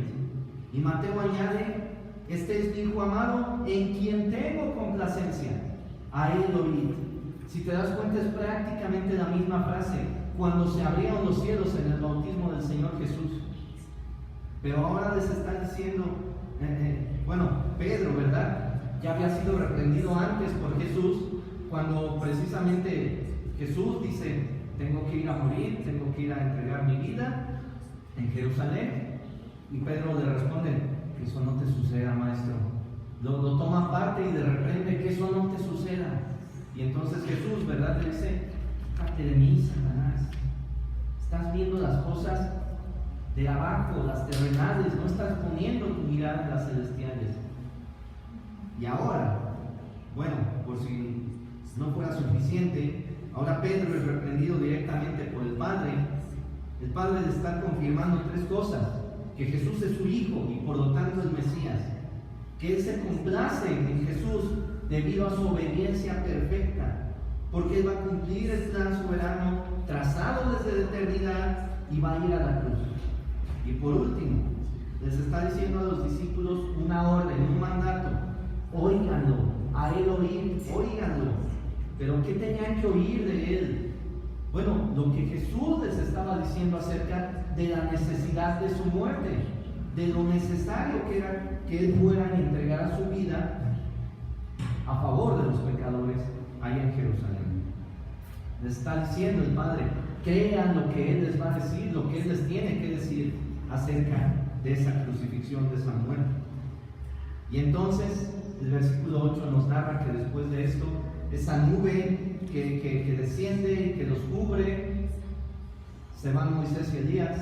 Y Mateo añade: este es mi Hijo amado, en quien tengo complacencia, a él oíd. Si te das cuenta, es prácticamente la misma frase cuando se abrieron los cielos en el bautismo del Señor Jesús. Pero ahora les está diciendo, Pedro, ¿verdad?, ya había sido reprendido antes por Jesús, cuando precisamente Jesús dice: tengo que ir a morir, tengo que ir a entregar mi vida en Jerusalén. Y Pedro le responde: que eso no te suceda, maestro. Lo toma aparte y le reprende: que eso no te suceda. Y entonces Jesús, ¿verdad?, le dice: quítate de mí, Satanás. Estás viendo las cosas de abajo, las terrenales, no estás poniendo tu mirada en las celestiales. Y ahora, por si no fuera suficiente, ahora Pedro es reprendido directamente por el Padre. El Padre le está confirmando tres cosas: que Jesús es su Hijo y por lo tanto el Mesías, que Él se complace en Jesús debido a su obediencia perfecta, porque Él va a cumplir el plan soberano trazado desde la eternidad y va a ir a la cruz. Y por último, les está diciendo a los discípulos una orden, un mandato: óiganlo, a Él oír, óiganlo. Pero ¿qué tenían que oír de Él? Bueno, lo que Jesús les estaba diciendo acerca de la necesidad de su muerte, de lo necesario que era que Él fuera a entregar su vida a favor de los pecadores allá en Jerusalén. Les está diciendo el Padre: crean lo que Él les va a decir, lo que Él les tiene que decir acerca de esa crucifixión, de esa muerte. Y entonces el versículo 8 nos narra que después de esto, esa nube que desciende y que los cubre, se van Moisés y Elías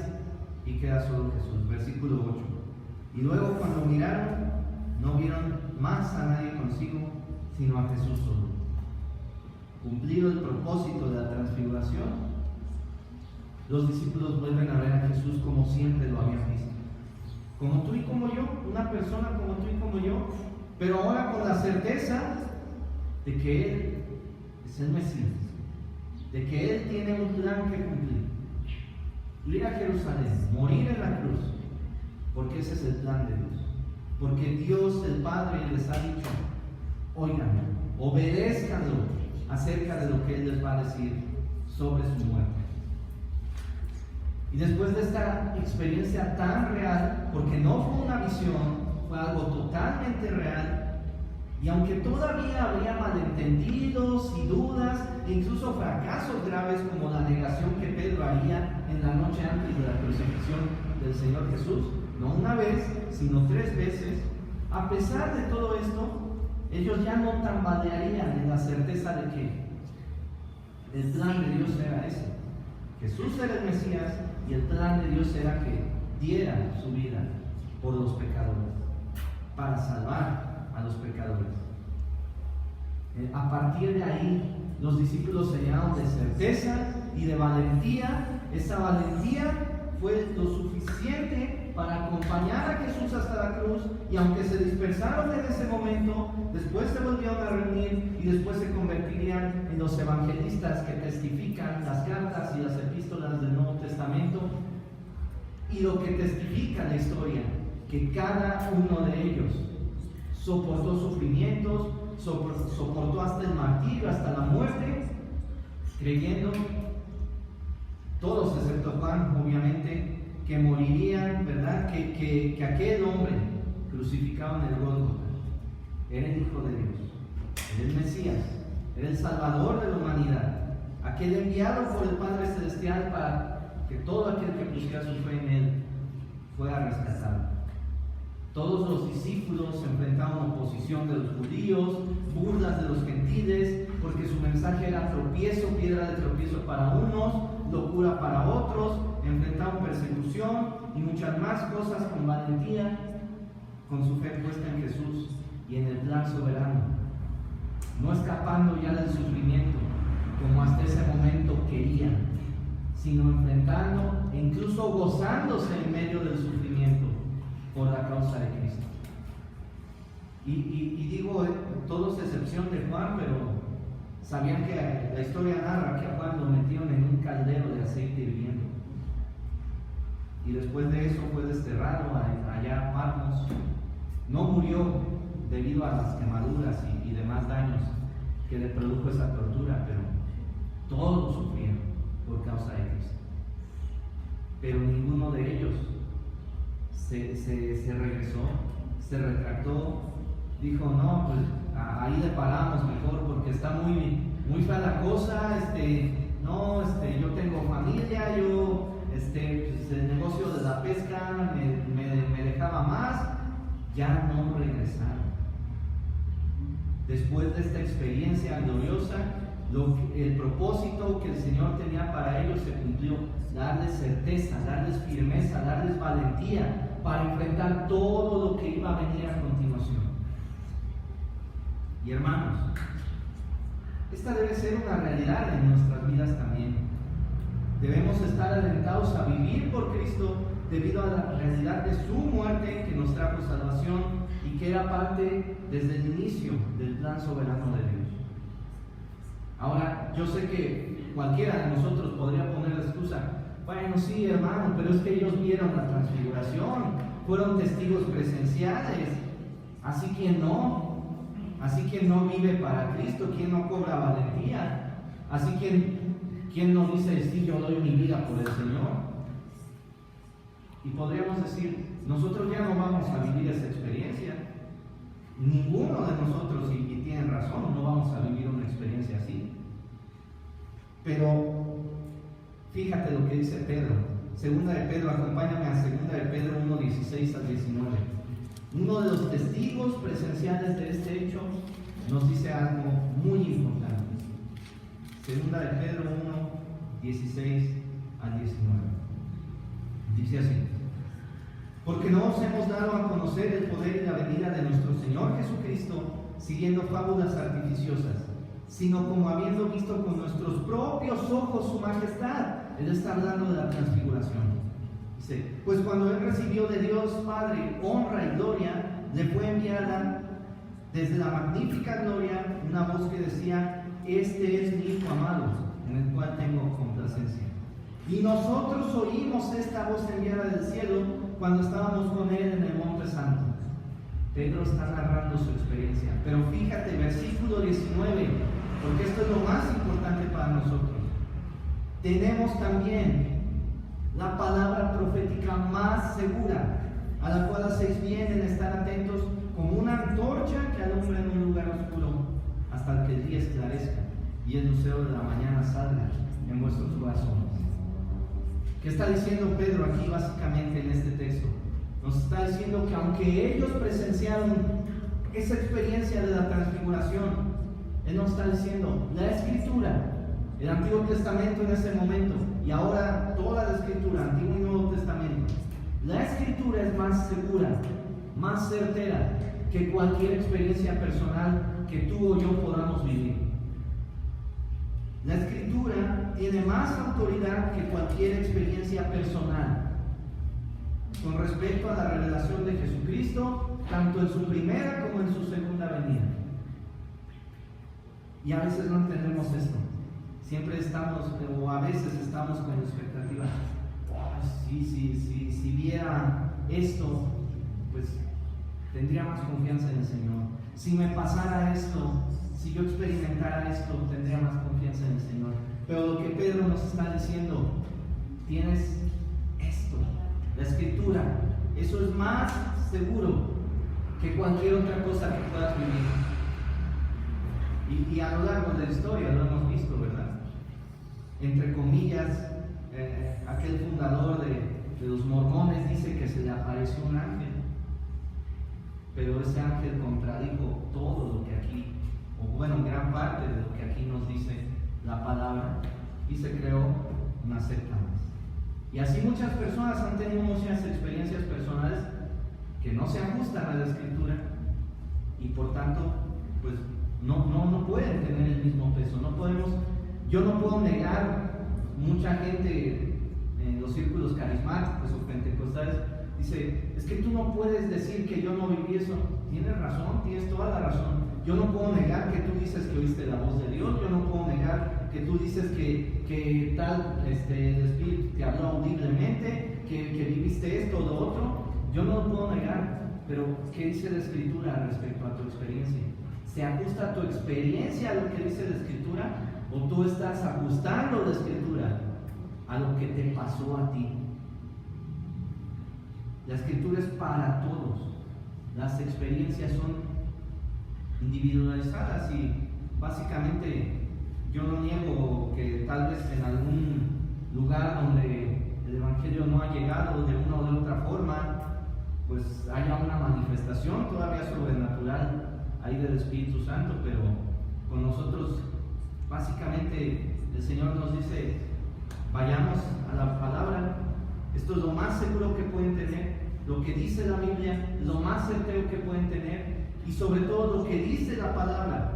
y queda solo Jesús. Versículo 8: y luego cuando miraron, no vieron más a nadie consigo, sino a Jesús solo. Cumplido el propósito de la transfiguración, los discípulos vuelven a ver a Jesús como siempre lo habían visto, como tú y como yo, una persona como tú y como yo, pero ahora con la certeza de que Él es el Mesías, de que Él tiene un plan que cumplir: ir a Jerusalén, morir en la cruz, porque ese es el plan de Dios, porque Dios el Padre les ha dicho: óiganlo, obedézcanlo acerca de lo que Él les va a decir sobre su muerte. Y después de esta experiencia tan real, porque no fue una visión, fue algo totalmente real, y aunque todavía habría malentendidos y dudas, e incluso fracasos graves como la negación que Pedro haría en la noche antes de la crucifixión del Señor Jesús, no una vez, sino 3 veces, a pesar de todo esto, ellos ya no tambalearían en la certeza de que el plan de Dios era ese. Jesús era el Mesías y el plan de Dios era que diera su vida por los pecadores, para salvar a los pecadores. A partir de ahí, los discípulos se llenaron de certeza y de valentía. Esa valentía fue lo suficiente para acompañar a Jesús hasta la cruz, y aunque se dispersaron en ese momento, después se volvieron a reunir y después se convertirían en los evangelistas que testifican las cartas y las epístolas del Nuevo Testamento. Y lo que testifica la historia, que cada uno de ellos soportó sufrimientos, soportó hasta el martirio, hasta la muerte, creyendo, todos excepto Juan, obviamente, que morirían, ¿verdad? Que aquel hombre crucificado en el Gólgota era el Hijo de Dios, era el Mesías, era el Salvador de la humanidad, aquel enviado por el Padre Celestial para que todo aquel que pusiera su fe en Él fuera rescatado. Todos los discípulos enfrentaban oposición de los judíos, burlas de los gentiles, porque su mensaje era tropiezo, piedra de tropiezo para unos, locura para otros. Enfrentaban persecución y muchas más cosas con valentía, con su fe puesta en Jesús y en el plan soberano, no escapando ya del sufrimiento como hasta ese momento querían, sino enfrentando e incluso gozándose en medio del sufrimiento por la causa de Cristo. Y digo, todos excepción de Juan, pero sabían que la historia narra que a Juan lo metieron en un caldero de aceite hirviendo, y después de eso fue desterrado allá a Patmos. No murió debido a las quemaduras y demás daños que le produjo esa tortura, pero todos sufrieron por causa de Cristo. Pero ninguno de ellos se regresó, se retractó, dijo: no, pues ahí le paramos mejor porque está muy fea la cosa, yo tengo familia, yo pues el negocio de la pesca me dejaba más. Ya no regresaron. Después de esta experiencia gloriosa, el propósito que el Señor tenía para ellos se cumplió: darles certeza, darles firmeza, darles valentía para enfrentar todo lo que iba a venir a continuación. Y hermanos, esta debe ser una realidad en nuestras vidas también. Debemos estar alentados a vivir por Cristo debido a la realidad de su muerte, que nos trajo salvación y que era parte desde el inicio del plan soberano de Dios. Ahora, yo sé que cualquiera de nosotros podría poner la excusa: bueno, sí, hermano, pero es que ellos vieron la transfiguración, fueron testigos presenciales, así que no vive para Cristo, quien no cobra valentía, así quien no dice: sí, yo doy mi vida por el Señor. Y podríamos decir: nosotros ya no vamos a vivir esa experiencia. Ninguno de nosotros, y tienen razón, no vamos a vivir una experiencia así. Pero fíjate lo que dice Pedro. Segunda de Pedro, acompáñame a segunda de Pedro 1, 16 al 19. Uno de los testigos presenciales de este hecho nos dice algo muy importante. Segunda de Pedro 1, 16 al 19. Dice así: porque no os hemos dado a conocer el poder y la venida de nuestro Señor Jesucristo siguiendo fábulas artificiosas, sino como habiendo visto con nuestros propios ojos su majestad. Él está hablando de la transfiguración. Dice: pues cuando Él recibió de Dios Padre honra y gloria, le fue enviada desde la magnífica gloria una voz que decía: este es mi Hijo amado, en el cual tengo complacencia. Y nosotros oímos esta voz enviada del cielo cuando estábamos con Él en el Monte Santo. Pedro está narrando su experiencia, pero fíjate, versículo 19, porque esto es lo más importante para nosotros. Tenemos también la palabra profética más segura, a la cual hacéis bien en estar atentos, como una antorcha que alumbra en un lugar oscuro, hasta que el día esclarezca y el lucero de la mañana salga en vuestros corazones. ¿Qué está diciendo Pedro aquí básicamente en este texto? Nos está diciendo que aunque ellos presenciaron esa experiencia de la transfiguración, Él nos está diciendo: la Escritura, el Antiguo Testamento en ese momento, y ahora toda la Escritura, Antiguo y Nuevo Testamento, la Escritura es más segura, más certera que cualquier experiencia personal que tú o yo podamos vivir. La Escritura tiene tiene más autoridad que cualquier experiencia personal con respecto a la revelación de Jesucristo, tanto en su primera como en su segunda venida. Y a veces no entendemos esto. Siempre estamos, o a veces estamos con expectativa. Si viera esto, pues tendría más confianza en el Señor. Si me pasara esto, si yo experimentara esto, tendría más confianza en el Señor. Pero lo que Pedro nos está diciendo, tienes esto, la Escritura, eso es más seguro que cualquier otra cosa que puedas vivir. Y a lo largo de la historia lo hemos visto, ¿verdad? Entre comillas, aquel fundador de los mormones dice que se le apareció un ángel, pero ese ángel contradijo todo lo que aquí, o bueno, gran parte de lo que aquí nos dice la palabra, y se creó una secta más. Y así muchas personas han tenido muchas experiencias personales que no se ajustan a la Escritura y por tanto, pues no pueden tener el mismo peso. Yo no puedo negar, mucha gente en los círculos carismáticos o pentecostales dice, es que tú no puedes decir que yo no viví eso. Tienes razón, tienes toda la razón. Yo no puedo negar que tú dices que oíste la voz de Dios. Yo no puedo negar que tú dices que tal el Espíritu te habló audiblemente, que viviste esto o lo otro. Yo no lo puedo negar. Pero ¿qué dice la Escritura respecto a tu experiencia? ¿Se ajusta tu experiencia a lo que dice la Escritura? ¿O tú estás ajustando la Escritura a lo que te pasó a ti? La Escritura es para todos. Las experiencias son individualizadas y básicamente yo no niego que tal vez en algún lugar donde el Evangelio no ha llegado de una o de otra forma, pues haya una manifestación todavía sobrenatural ahí del Espíritu Santo, pero con nosotros básicamente el Señor nos dice, vayamos a la palabra. Esto es lo más seguro que pueden tener, lo que dice la Biblia, lo más certero que pueden tener, y sobre todo lo que dice la palabra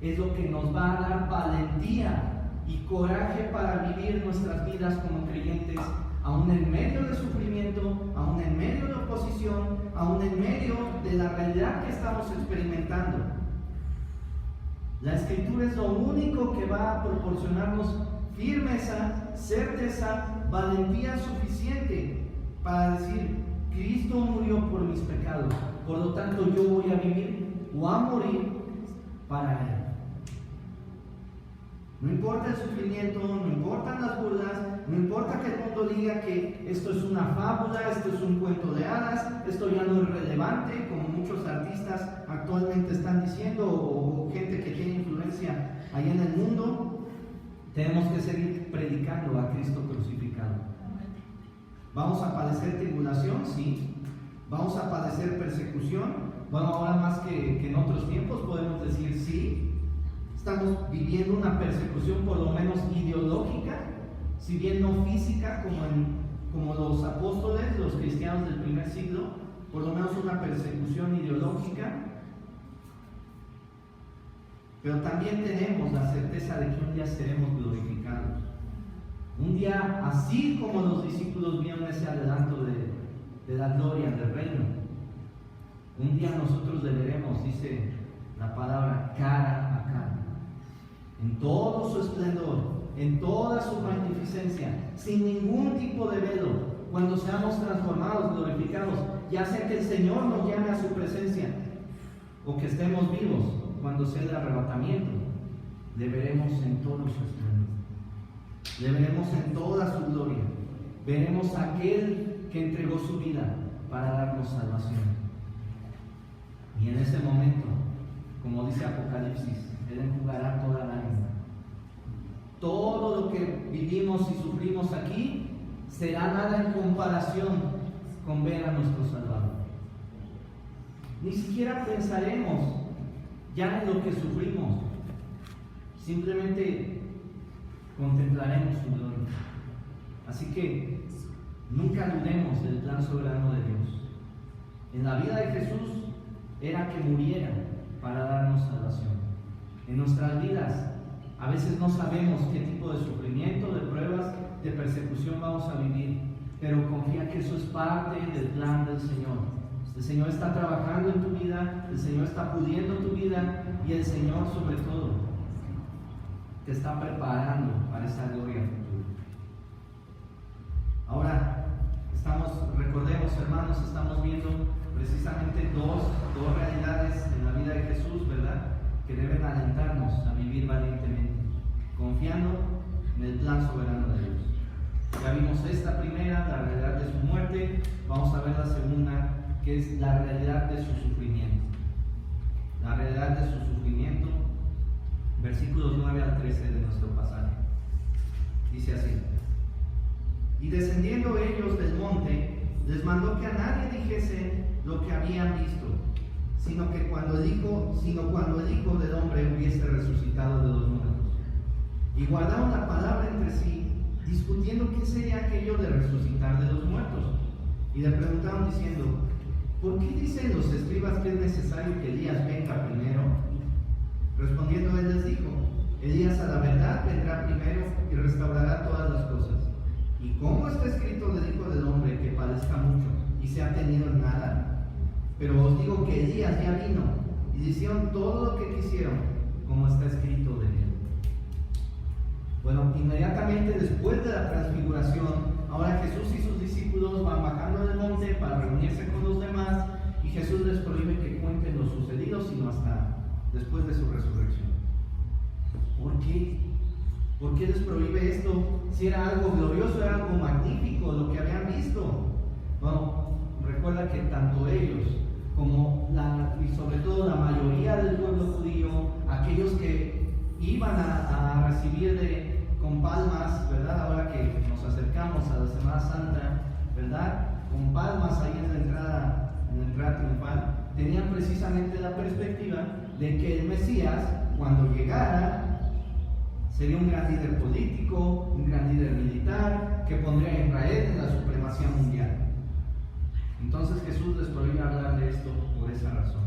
es lo que nos va a dar valentía y coraje para vivir nuestras vidas como creyentes, aún en medio de sufrimiento, aún en medio de oposición, aún en medio de la realidad que estamos experimentando. La Escritura es lo único que va a proporcionarnos firmeza, certeza, valentía suficiente para decir, Cristo murió por mis pecados, por lo tanto yo voy a vivir o a morir para Él. No importa el sufrimiento, no importan las burlas, no importa que el mundo diga que esto es una fábula, esto es un cuento de hadas, esto ya no es relevante, como muchos artistas actualmente están diciendo, o gente que tiene influencia ahí en el mundo. Tenemos que seguir predicando a Cristo crucificado. ¿Vamos a padecer tribulación? Sí. ¿Vamos a padecer persecución? Bueno, ahora más que en otros tiempos podemos decir sí. Estamos viviendo una persecución por lo menos ideológica, si bien no física como los apóstoles, los cristianos del primer siglo, por lo menos una persecución ideológica. Pero también tenemos la certeza de que un día seremos glorificados. Un día, así como los discípulos vieron ese adelanto de la gloria del reino, un día nosotros le veremos, dice la palabra, cara a cara, en todo su esplendor, en toda su magnificencia, sin ningún tipo de velo, cuando seamos transformados, glorificados, ya sea que el Señor nos llame a su presencia o que estemos vivos cuando sea el arrebatamiento, le veremos en todo su esplendor, le veremos en toda su gloria, veremos a aquel que entregó su vida para darnos salvación. Y en ese momento, como dice Apocalipsis, Él enjugará toda lágrima. Todo lo que vivimos y sufrimos aquí será nada en comparación con ver a nuestro Salvador. Ni siquiera pensaremos ya en lo que sufrimos, simplemente contemplaremos su gloria. Así que nunca dudemos del plan soberano de Dios. En la vida de Jesús era que muriera para darnos salvación. En nuestras vidas A veces no sabemos qué tipo de sufrimiento, de pruebas, de persecución vamos a vivir, pero confía que eso es parte del plan del Señor. El Señor está trabajando en tu vida, el Señor está pudiendo tu vida y el Señor sobre todo te está preparando para esa gloria futura. Ahora, recordemos hermanos, estamos viendo precisamente dos realidades en la vida de Jesús, ¿verdad? Que deben alentarnos a vivir valientemente, confiando en el plan soberano de Dios. Ya vimos esta primera, la realidad de su muerte. Vamos a ver la segunda, que es la realidad de su sufrimiento. La realidad de su sufrimiento, versículos 9 al 13 de nuestro pasaje. Dice así: y descendiendo ellos del monte, les mandó que a nadie dijese lo que habían visto, sino cuando el Hijo del Hombre hubiese resucitado de los muertos. Y guardaron la palabra entre sí, discutiendo qué sería aquello de resucitar de los muertos. Y le preguntaron diciendo: ¿por qué dicen los escribas que es necesario que Elías venga primero? Respondiendo él les dijo: Elías a la verdad vendrá primero y restaurará todas las cosas. ¿Y cómo está escrito del Hijo del Hombre que padezca mucho y sea tenido en nada? Pero os digo que Elías ya vino y hicieron todo lo que quisieron, como está escrito de él. Bueno, inmediatamente después de la transfiguración, ahora Jesús y sus discípulos van bajando del monte para reunirse con los demás, y Jesús les prohíbe que cuenten lo sucedido, sino hasta después de su resurrección. ¿Por qué? ¿Por qué les prohíbe esto? Si era algo glorioso, era algo magnífico lo que habían visto. Bueno, recuerda que tanto ellos como y sobre todo la mayoría del pueblo judío, aquellos que iban a recibir con palmas, ¿verdad? Ahora que nos acercamos a la Semana Santa, ¿verdad? Con palmas ahí en la entrada triunfal, tenían precisamente la perspectiva de que el Mesías, cuando llegara, sería un gran líder político, un gran líder militar, que pondría a Israel en la supremacía mundial. Entonces Jesús les prohíbe hablar de esto por esa razón,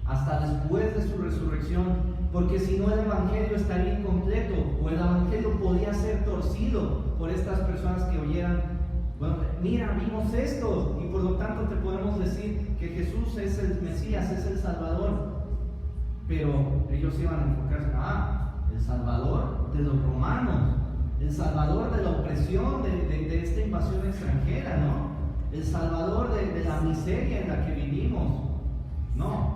hasta después de su resurrección, porque si no el Evangelio estaría incompleto, o el Evangelio podía ser torcido por estas personas que oyeran: bueno, mira, vimos esto, y por lo tanto te podemos decir que Jesús es el Mesías, es el Salvador. Pero ellos iban a enfocarse: el Salvador de los romanos, el Salvador de la opresión de esta invasión extranjera, ¿no? El Salvador de la miseria en la que vivimos. No.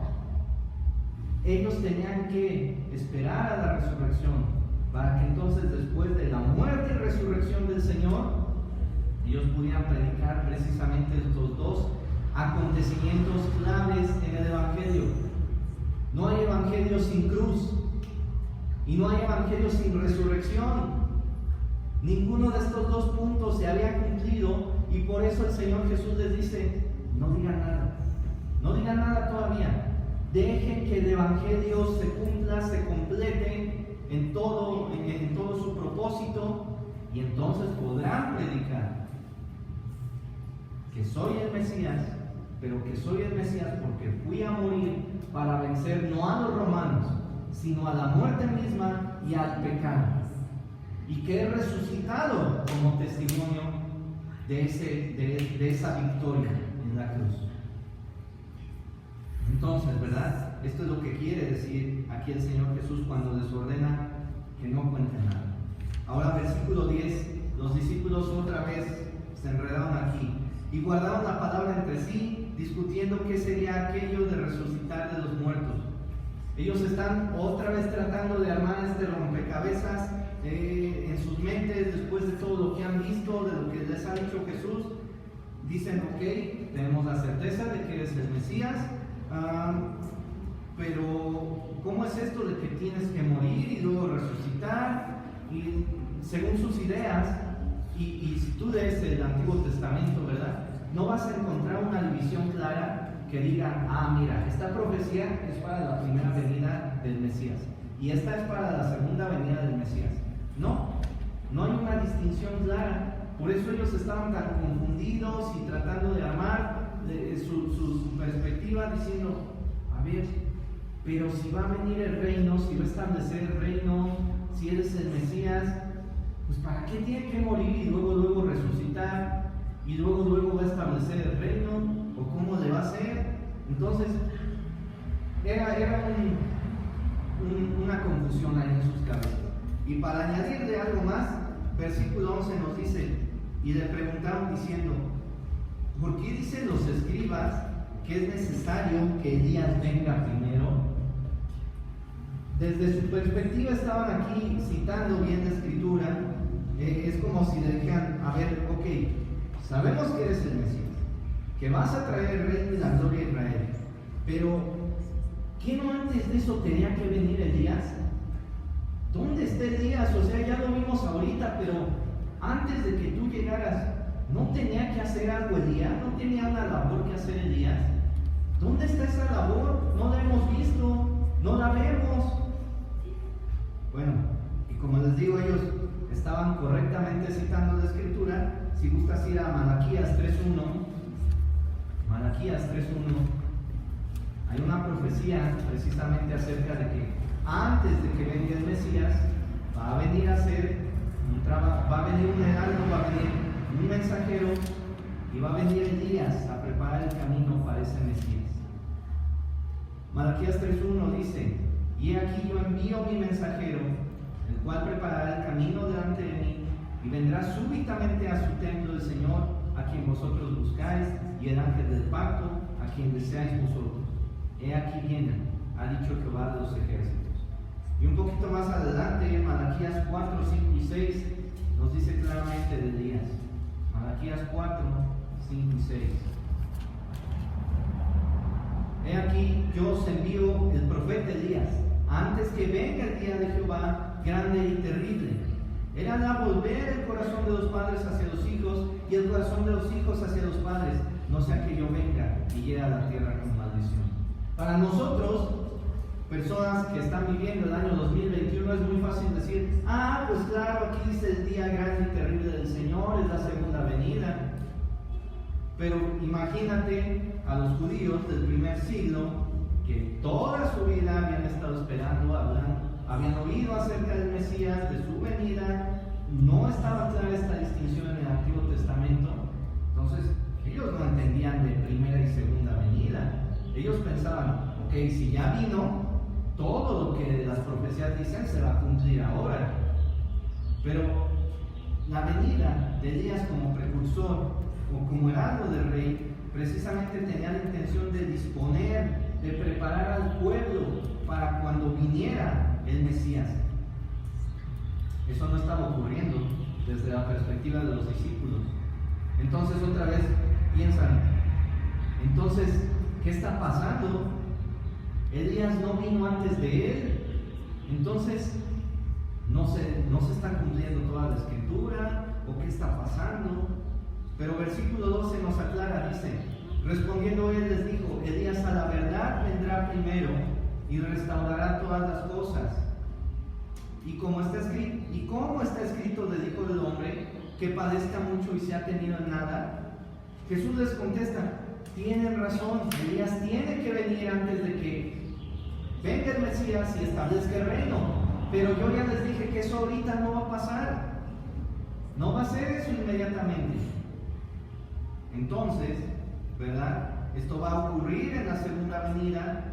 Ellos tenían que esperar a la resurrección, para que entonces, después de la muerte y resurrección del Señor, ellos pudieran predicar precisamente estos dos acontecimientos claves en el Evangelio. No hay Evangelio sin cruz, y no hay Evangelio sin resurrección. Ninguno de estos dos puntos se había cumplido, y por eso el Señor Jesús les dice: no digan nada, no digan nada todavía. Dejen que el Evangelio se cumpla, se complete en todo su propósito, y entonces podrán predicar que soy el Mesías, pero que soy el Mesías porque fui a morir para vencer no a los romanos, sino a la muerte misma y al pecado, y que he resucitado como testimonio de esa victoria en la cruz. Entonces, ¿verdad? Esto es lo que quiere decir aquí el Señor Jesús cuando les ordena que no cuenten nada. Ahora, versículo 10, los discípulos otra vez se enredaron aquí y guardaron la palabra entre sí, discutiendo qué sería aquello de resucitar de los muertos. Ellos están otra vez tratando de armar este rompecabezas en sus mentes después de todo lo que han visto, de lo que les ha dicho Jesús. Dicen: ok, tenemos la certeza de que eres el Mesías, pero ¿cómo es esto de que tienes que morir y luego resucitar? Y según sus ideas, y si tú lees el Antiguo Testamento, ¿verdad?, no vas a encontrar una división clara que diga: mira, esta profecía es para la primera venida del Mesías y esta es para la segunda venida del Mesías. No hay una distinción clara. Por eso ellos estaban tan confundidos y tratando de armar su perspectiva, diciendo: a ver, pero si va a venir el reino, si va a establecer el reino, si eres el Mesías, pues ¿para qué tiene que morir y luego resucitar? Y luego va a establecer el reino, o cómo le va a hacer. Entonces, era una confusión ahí en sus cabezas. Y para añadirle algo más, versículo 11 nos dice, y le preguntaron diciendo, ¿por qué dicen los escribas que es necesario que Elías venga primero? Desde su perspectiva estaban aquí citando bien la escritura. Es como si le dijeran, a ver, ok, sabemos que eres el Mesías, que vas a traer el reino y la gloria a Israel, pero ¿qué no antes de eso tenía que venir Elías? ¿Dónde está Elías? O sea, ya lo vimos ahorita, pero antes de que tú llegaras, ¿no tenía que hacer algo Elías? ¿No tenía una labor que hacer Elías? ¿Dónde está esa labor? No la hemos visto, no la vemos. Bueno, y como les digo, ellos estaban correctamente citando la escritura. Si gustas ir a Malaquías 3.1, Malaquías 3.1, hay una profecía precisamente acerca de que antes de que venga el Mesías, va a venir a hacer un trabajo, va a venir un heraldo, va a venir un mensajero, y va a venir Elías a preparar el camino para ese Mesías. Malaquías 3.1 dice, y aquí yo envío mi mensajero, el cual preparará el camino delante de mí, y vendrá súbitamente a su templo el Señor, a quien vosotros buscáis, y el ángel del pacto, a quien deseáis vosotros. He aquí viene, ha dicho Jehová de los ejércitos. Y un poquito más adelante, en Malaquías 4, 5 y 6, nos dice claramente de Elías. Malaquías 4, 5 y 6. He aquí, yo os envío el profeta Elías, antes que venga el día de Jehová, grande y terrible. Él hará volver el corazón de los padres hacia los hijos, y el corazón de los hijos hacia los padres, no sea que yo venga y llegue a la tierra con maldición. Para nosotros, personas que están viviendo el año 2021, es muy fácil decir, pues claro, aquí dice el día grande y terrible del Señor, es la segunda venida. Pero imagínate a los judíos del primer siglo, que toda su vida habían estado esperando, habían oído acerca del Mesías, de su venida. No estaba clara esta distinción en el Antiguo Testamento. Entonces, ellos no entendían de primera y segunda venida. Ellos pensaban, ok, si ya vino, todo lo que las profecías dicen se va a cumplir ahora. Pero la venida de Elías como precursor o como heraldo del rey precisamente tenía la intención de disponer, de preparar al pueblo para cuando viniera el Mesías. Eso no estaba ocurriendo desde la perspectiva de los discípulos. Entonces otra vez piensan, entonces, ¿qué está pasando? Elías no vino antes de él. Entonces, no se está cumpliendo toda la escritura, o qué está pasando. Pero versículo 12 nos aclara, dice, respondiendo él les dijo, Elías a la verdad vendrá primero y restaurará todas las cosas. Y cómo está escrito del Hijo del Hombre, que padezca mucho y sea tenido en nada. Jesús les contesta, tienen razón, Elías tiene que venir antes de que venga el Mesías y establezca el reino. Pero yo ya les dije que eso ahorita no va a pasar. No va a ser eso inmediatamente. Entonces, ¿verdad? Esto va a ocurrir en la segunda venida,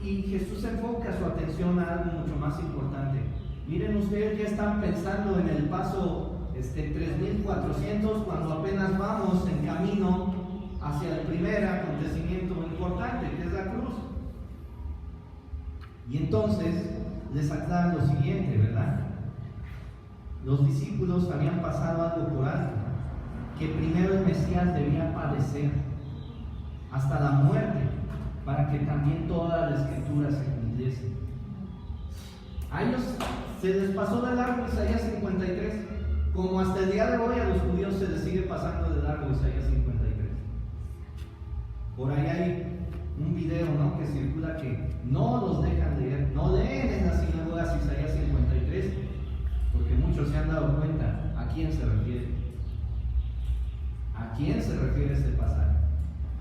y Jesús enfoca su atención a algo mucho más importante. Miren ustedes, ya están pensando en el paso 3400, cuando apenas vamos en camino hacia el primer acontecimiento importante, que es la cruz. Y entonces les aclaran lo siguiente, ¿verdad? Los discípulos habían pasado algo por alto, que primero el Mesías debía padecer hasta la muerte, para que también toda la escritura se cumpliese. A ellos se les pasó de largo Isaías 53, como hasta el día de hoy a los judíos se les sigue pasando de largo Isaías 53. Por ahí hay un video, ¿no?, que circula que no los dejan leer, no leen en las sinagogas Isaías 53, porque muchos se han dado cuenta a quién se refiere. ¿A quién se refiere este pasaje?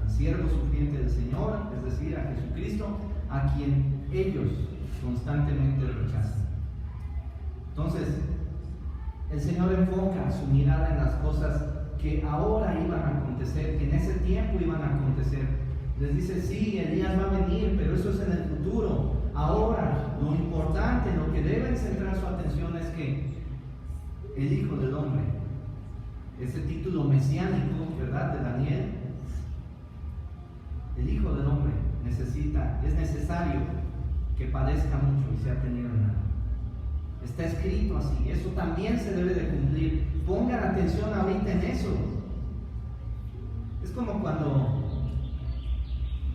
Al siervo sufriente del Señor, es decir, a Jesucristo, a quien ellos constantemente rechazan. Entonces, el Señor enfoca su mirada en las cosas que ahora iban a acontecer, que en ese tiempo iban a acontecer. Les dice, sí, Elías va a venir, pero eso es en el futuro. Ahora, lo importante, lo que deben centrar su atención es que el Hijo del Hombre, ese título mesiánico, ¿verdad?, de Daniel, el Hijo del Hombre es necesario que padezca mucho y sea tenido en alto. Está escrito así, eso también se debe de cumplir. Pongan atención ahorita en eso. Es como cuando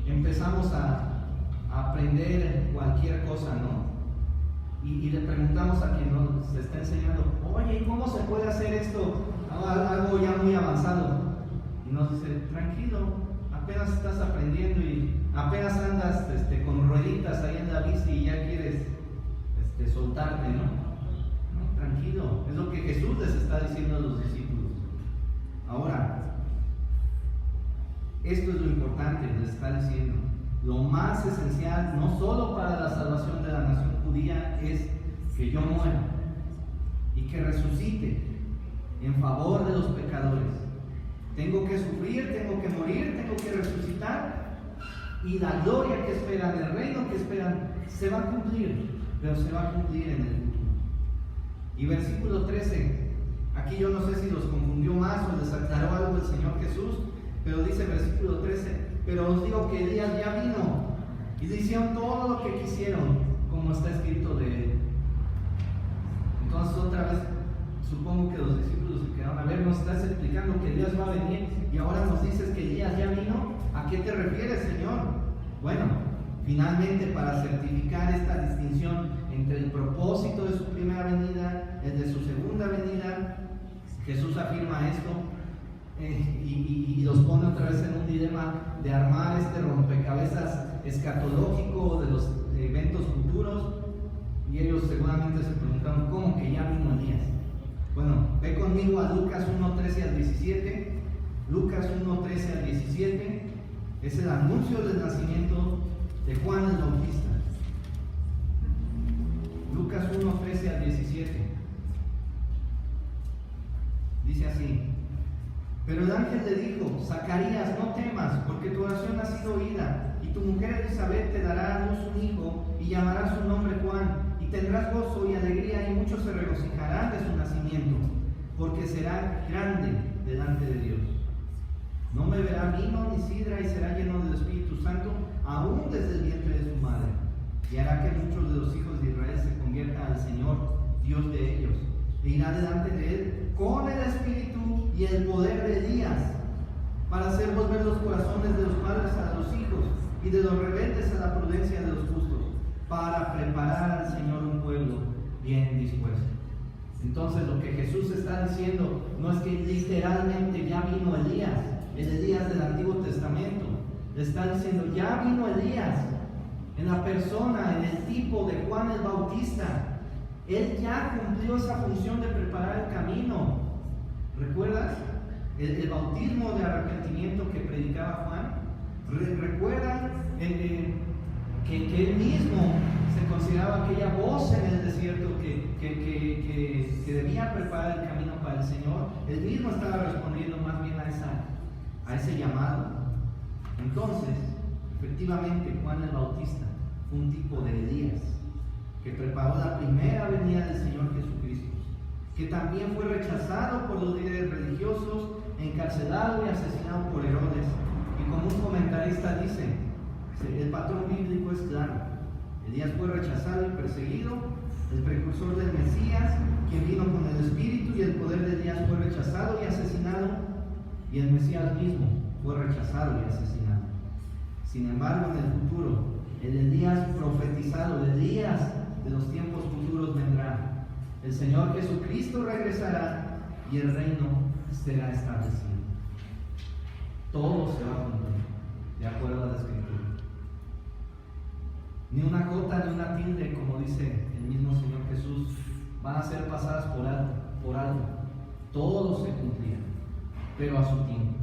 empezamos a aprender cualquier cosa, ¿no? Y le preguntamos a quien nos está enseñando, oye, ¿cómo se puede hacer esto? Algo ya muy avanzado. Y nos dice, tranquilo, apenas estás aprendiendo y apenas andas con rueditas ahí en la bici y ya quieres soltarte, ¿no? No, tranquilo, es lo que Jesús les está diciendo a los discípulos. Ahora, esto es lo importante, les está diciendo. Lo más esencial, no solo para la salvación de la nación judía, es que yo muera y que resucite en favor de los pecadores. Tengo que sufrir, tengo que morir, tengo que resucitar, y la gloria que esperan, el reino que esperan, se va a cumplir, pero se va a cumplir en el futuro. Y versículo 13, aquí yo no sé si los confundió más o les aclaró algo el Señor Jesús, pero dice versículo 13, pero os digo que Elías ya vino y le hicieron todo lo que quisieron, como está escrito de él. Entonces otra vez, supongo que los discípulos se quedaron, a ver, nos estás explicando que Elías va a venir y ahora nos dices que Elías ya vino. ¿A qué te refieres, Señor? Bueno, finalmente, para certificar esta distinción entre el propósito de su primera venida, el de su segunda venida, Jesús afirma esto y los pone otra vez en un dilema de armar este rompecabezas escatológico de los eventos futuros, y ellos seguramente se preguntaron, ¿cómo que ya vino Elías? Bueno, ve conmigo a Lucas 1:13 al 17. Lucas 1:13 al 17 es el anuncio del nacimiento de Juan el Bautista. Lucas 1:13 al 17 dice así: pero el ángel le dijo, Zacarías, no temas, porque tu oración ha sido oída, y tu mujer Elizabeth te dará a luz un hijo, y llamará su nombre Juan, y tendrás gozo y alegría, y muchos se regocijarán de su nacimiento, porque será grande delante de Dios. No beberá vino ni sidra, y será lleno del Espíritu Santo, aún desde el vientre de su madre, y hará que muchos de los hijos de Israel se conviertan al Señor, Dios de ellos, e irá delante de él con el Espíritu y el poder de Elías, para hacer volver los corazones de los padres a los hijos y de los rebeldes a la prudencia de los justos, para preparar al Señor un pueblo bien dispuesto. Entonces lo que Jesús está diciendo no es que literalmente ya vino Elías, el Elías del Antiguo Testamento. Le está diciendo, ya vino Elías en la persona, en el tipo de Juan el Bautista. Él ya cumplió esa función de preparar el camino. ¿Recuerdas? El bautismo de arrepentimiento que predicaba Juan. ¿Recuerdan que él mismo se consideraba aquella voz en el desierto que debía preparar el camino para el Señor? Él mismo estaba respondiendo más bien a ese llamado. Entonces, efectivamente, Juan el Bautista fue un tipo de Elías que preparó la primera venida del Señor Jesucristo, que también fue rechazado por los líderes religiosos, encarcelado y asesinado por Herodes. Y como un comentarista dice, el patrón bíblico es claro: Elías fue rechazado y perseguido, el precursor del Mesías, quien vino con el Espíritu y el poder de Elías, fue rechazado y asesinado, y el Mesías mismo fue rechazado y asesinado. Sin embargo, en el futuro, el Elías profetizado, el Elías de los tiempos futuros vendrá. El Señor Jesucristo regresará y el reino será establecido. Todo se va a cumplir de acuerdo a la Escritura. Ni una jota ni una tilde, como dice el mismo Señor Jesús, van a ser pasadas por alto. Todo se cumplirá, pero a su tiempo.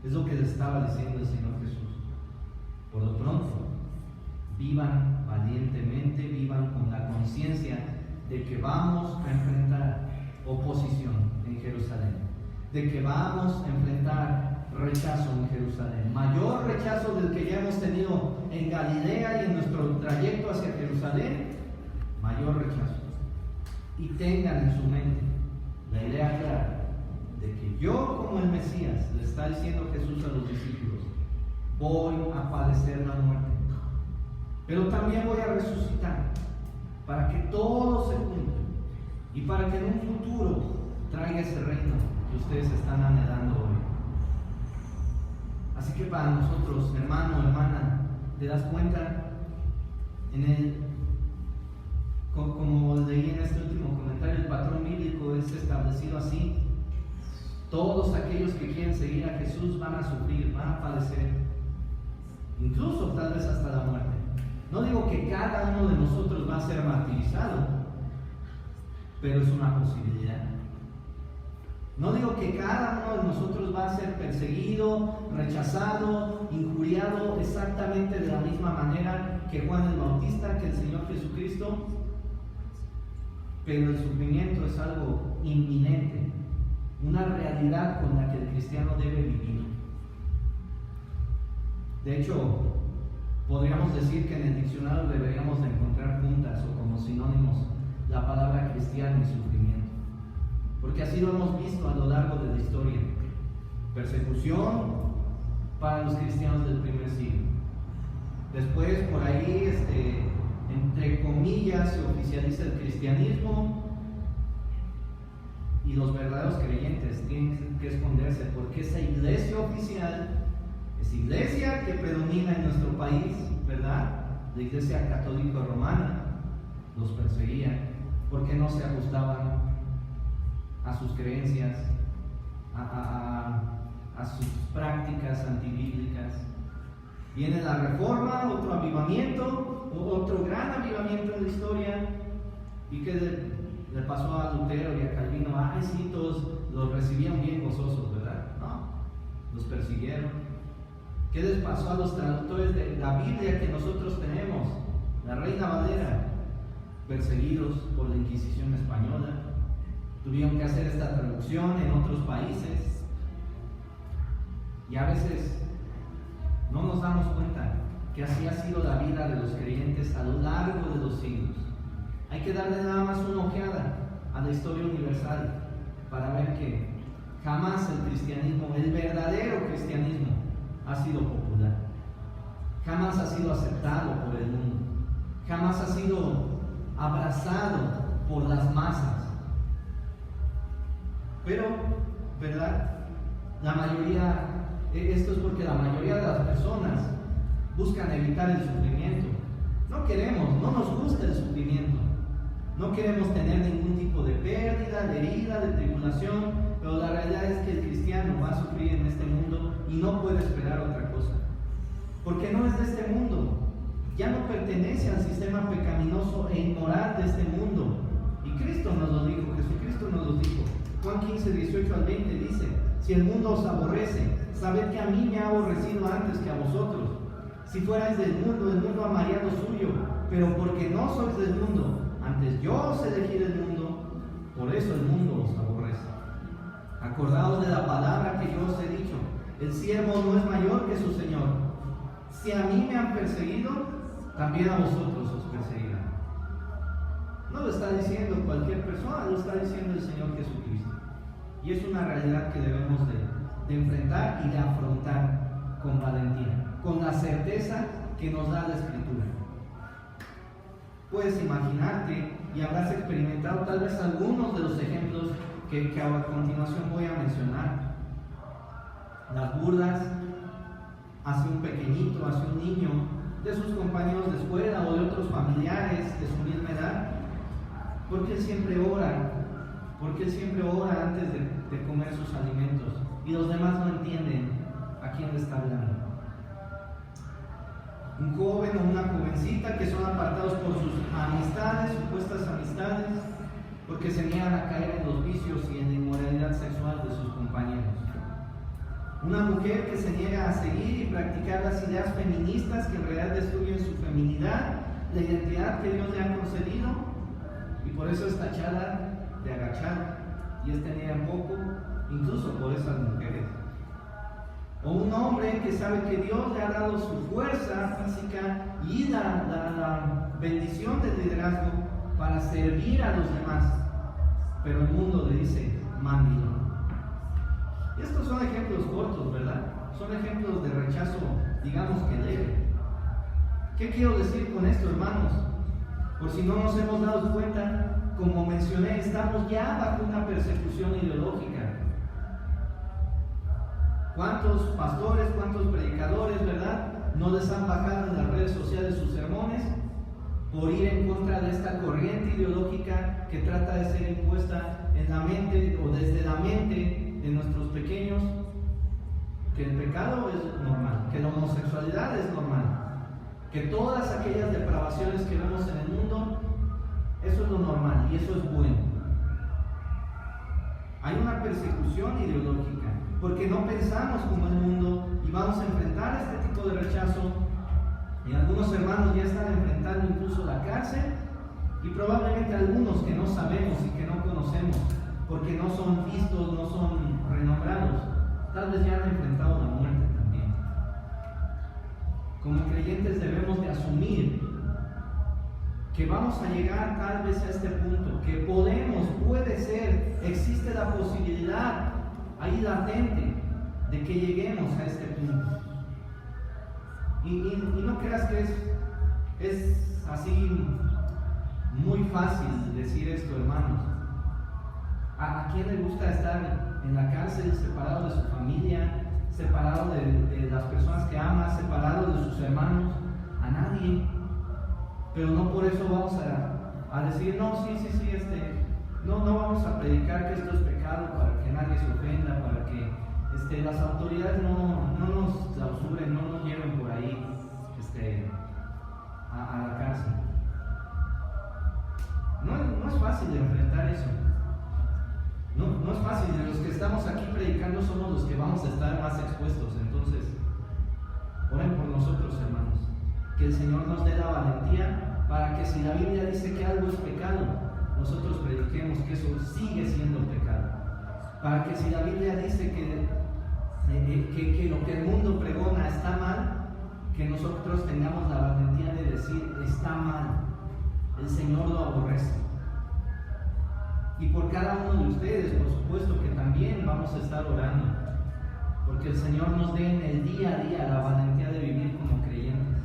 Es lo que le estaba diciendo el Señor Jesús. Por lo pronto, vivan valientemente, vivan con la conciencia de que vamos a enfrentar oposición en Jerusalén, de que vamos a enfrentar rechazo en Jerusalén, mayor rechazo del que ya hemos tenido en Galilea y en nuestro trayecto hacia Jerusalén, mayor rechazo. Y tengan en su mente la idea clara de que yo, como el Mesías, le está diciendo Jesús a los discípulos, voy a padecer la muerte, pero también voy a resucitar para que todo se cumpla y para que en un futuro traiga ese reino que ustedes están anhelando hoy. Así que para nosotros, hermano, hermana, ¿te das cuenta? Como leí en este último comentario, el patrón bíblico es establecido así. Todos aquellos que quieren seguir a Jesús van a sufrir, van a padecer, incluso tal vez hasta la muerte. No digo que cada uno de nosotros va a ser martirizado, pero es una posibilidad. No digo que cada uno de nosotros va a ser perseguido, rechazado, injuriado exactamente de la misma manera que Juan el Bautista, que el Señor Jesucristo, pero el sufrimiento es algo inminente, una realidad con la que el cristiano debe vivir. De hecho, podríamos decir que en el diccionario deberíamos de encontrar juntas o como sinónimos la palabra cristiano y sufrimiento, porque así lo hemos visto a lo largo de la historia. Persecución para los cristianos del primer siglo. Después, por ahí, entre comillas, se oficializa el cristianismo y los verdaderos creyentes tienen que esconderse, porque esa iglesia oficial, esa iglesia que predomina en nuestro país, ¿verdad? La iglesia católica romana, los perseguía porque no se ajustaban a sus creencias, a sus prácticas antibíblicas. Viene la Reforma, otro avivamiento, otro gran avivamiento en la historia. ¿Y qué le pasó a Lutero y a Calvino? Ay, sí, todos los recibían bien gozosos, ¿verdad? No, los persiguieron. ¿Qué les pasó a los traductores de la Biblia que nosotros tenemos? La Reina Valera, perseguidos por la Inquisición española. Tuvieron que hacer esta traducción en otros países. Y a veces no nos damos cuenta que así ha sido la vida de los creyentes a lo largo de los siglos. Hay que darle nada más una ojeada a la historia universal para ver que jamás el cristianismo, el verdadero cristianismo, ha sido popular. Jamás ha sido aceptado por el mundo. Jamás ha sido abrazado por las masas. Pero, ¿verdad? Esto es porque la mayoría de las personas buscan evitar el sufrimiento. No nos gusta el sufrimiento. No queremos tener ningún tipo de pérdida, de herida, de tribulación, pero la realidad es que el cristiano va a sufrir en este mundo y no puede esperar otra cosa. Porque no es de este mundo. Ya no pertenece al sistema pecaminoso e inmoral de este mundo. Y Cristo nos lo dijo, Jesucristo nos lo dijo. Juan 15, 18 al 20 dice: si el mundo os aborrece, sabed que a mí me ha aborrecido antes que a vosotros. Si fuerais del mundo, el mundo amaría lo suyo, pero porque no sois del mundo, antes yo os elegí del mundo, por eso el mundo os aborrece. Acordaos de la palabra que yo os he dicho: el siervo no es mayor que su Señor. Si a mí me han perseguido, también a vosotros os perseguirán. No lo está diciendo cualquier persona, lo está diciendo el Señor Jesucristo. Y es una realidad que debemos de enfrentar y de afrontar con valentía, con la certeza que nos da la Escritura. Puedes imaginarte y habrás experimentado tal vez algunos de los ejemplos que a continuación voy a mencionar. Las burlas hacia un pequeñito, hacia un niño, de sus compañeros de escuela o de otros familiares de su misma edad, porque él siempre ora antes de comer sus alimentos y los demás no entienden a quién le está hablando. Un joven o una jovencita que son apartados por sus amistades, supuestas amistades, porque se niegan a caer en los vicios y en la inmoralidad sexual de sus compañeros. Una mujer que se niega a seguir y practicar las ideas feministas que en realidad destruyen su feminidad, la identidad que Dios le ha concedido. Y por eso es tachada de agachada y es tenida en poco, incluso por esas mujeres. O un hombre que sabe que Dios le ha dado su fuerza física y la bendición del liderazgo para servir a los demás, pero el mundo le dice mandilón. Y estos son ejemplos cortos, ¿verdad? Son ejemplos de rechazo, digamos que leve. ¿Qué quiero decir con esto, hermanos? Por si no nos hemos dado cuenta, como mencioné, estamos ya bajo una persecución ideológica. ¿Cuántos pastores, cuántos predicadores, verdad, no les han bajado en las redes sociales sus sermones por ir en contra de esta corriente ideológica que trata de ser impuesta en la mente o desde la mente de nuestros pequeños? Que el pecado es normal, que la homosexualidad es normal, que todas aquellas depravaciones que vemos en el mundo, eso es lo normal y eso es bueno. Hay una persecución ideológica porque no pensamos como el mundo y vamos a enfrentar este tipo de rechazo, y algunos hermanos ya están enfrentando incluso la cárcel, y probablemente algunos que no sabemos y que no conocemos porque no son vistos, no son renombrados, tal vez ya han enfrentado la muerte también. Como creyentes debemos de asumir que vamos a llegar tal vez a este punto, que podemos, puede ser, existe la posibilidad ahí latente de que lleguemos a este punto. Y no creas que es así muy fácil decir esto, hermanos. ¿A quién le gusta estar en la cárcel, separado de su familia, separado de las personas que ama, separado de sus hermanos? A nadie. Pero no por eso vamos a decir, no, no vamos a predicar que esto es pecado para que nadie se ofenda, para que las autoridades no nos clausuren, no nos lleven por ahí a la cárcel. No es fácil enfrentar eso. No es fácil. Los que estamos aquí predicando somos los que vamos a estar más expuestos. Entonces, oren por nosotros, hermanos. Que el Señor nos dé la valentía para que si la Biblia dice que algo es pecado, nosotros prediquemos que eso sigue siendo pecado. Para que si la Biblia dice que lo que el mundo pregona está mal, que nosotros tengamos la valentía de decir está mal, el Señor lo aborrece. Y por cada uno de ustedes, por supuesto que también vamos a estar orando, porque el Señor nos dé en el día a día la valentía de vivir como creyentes.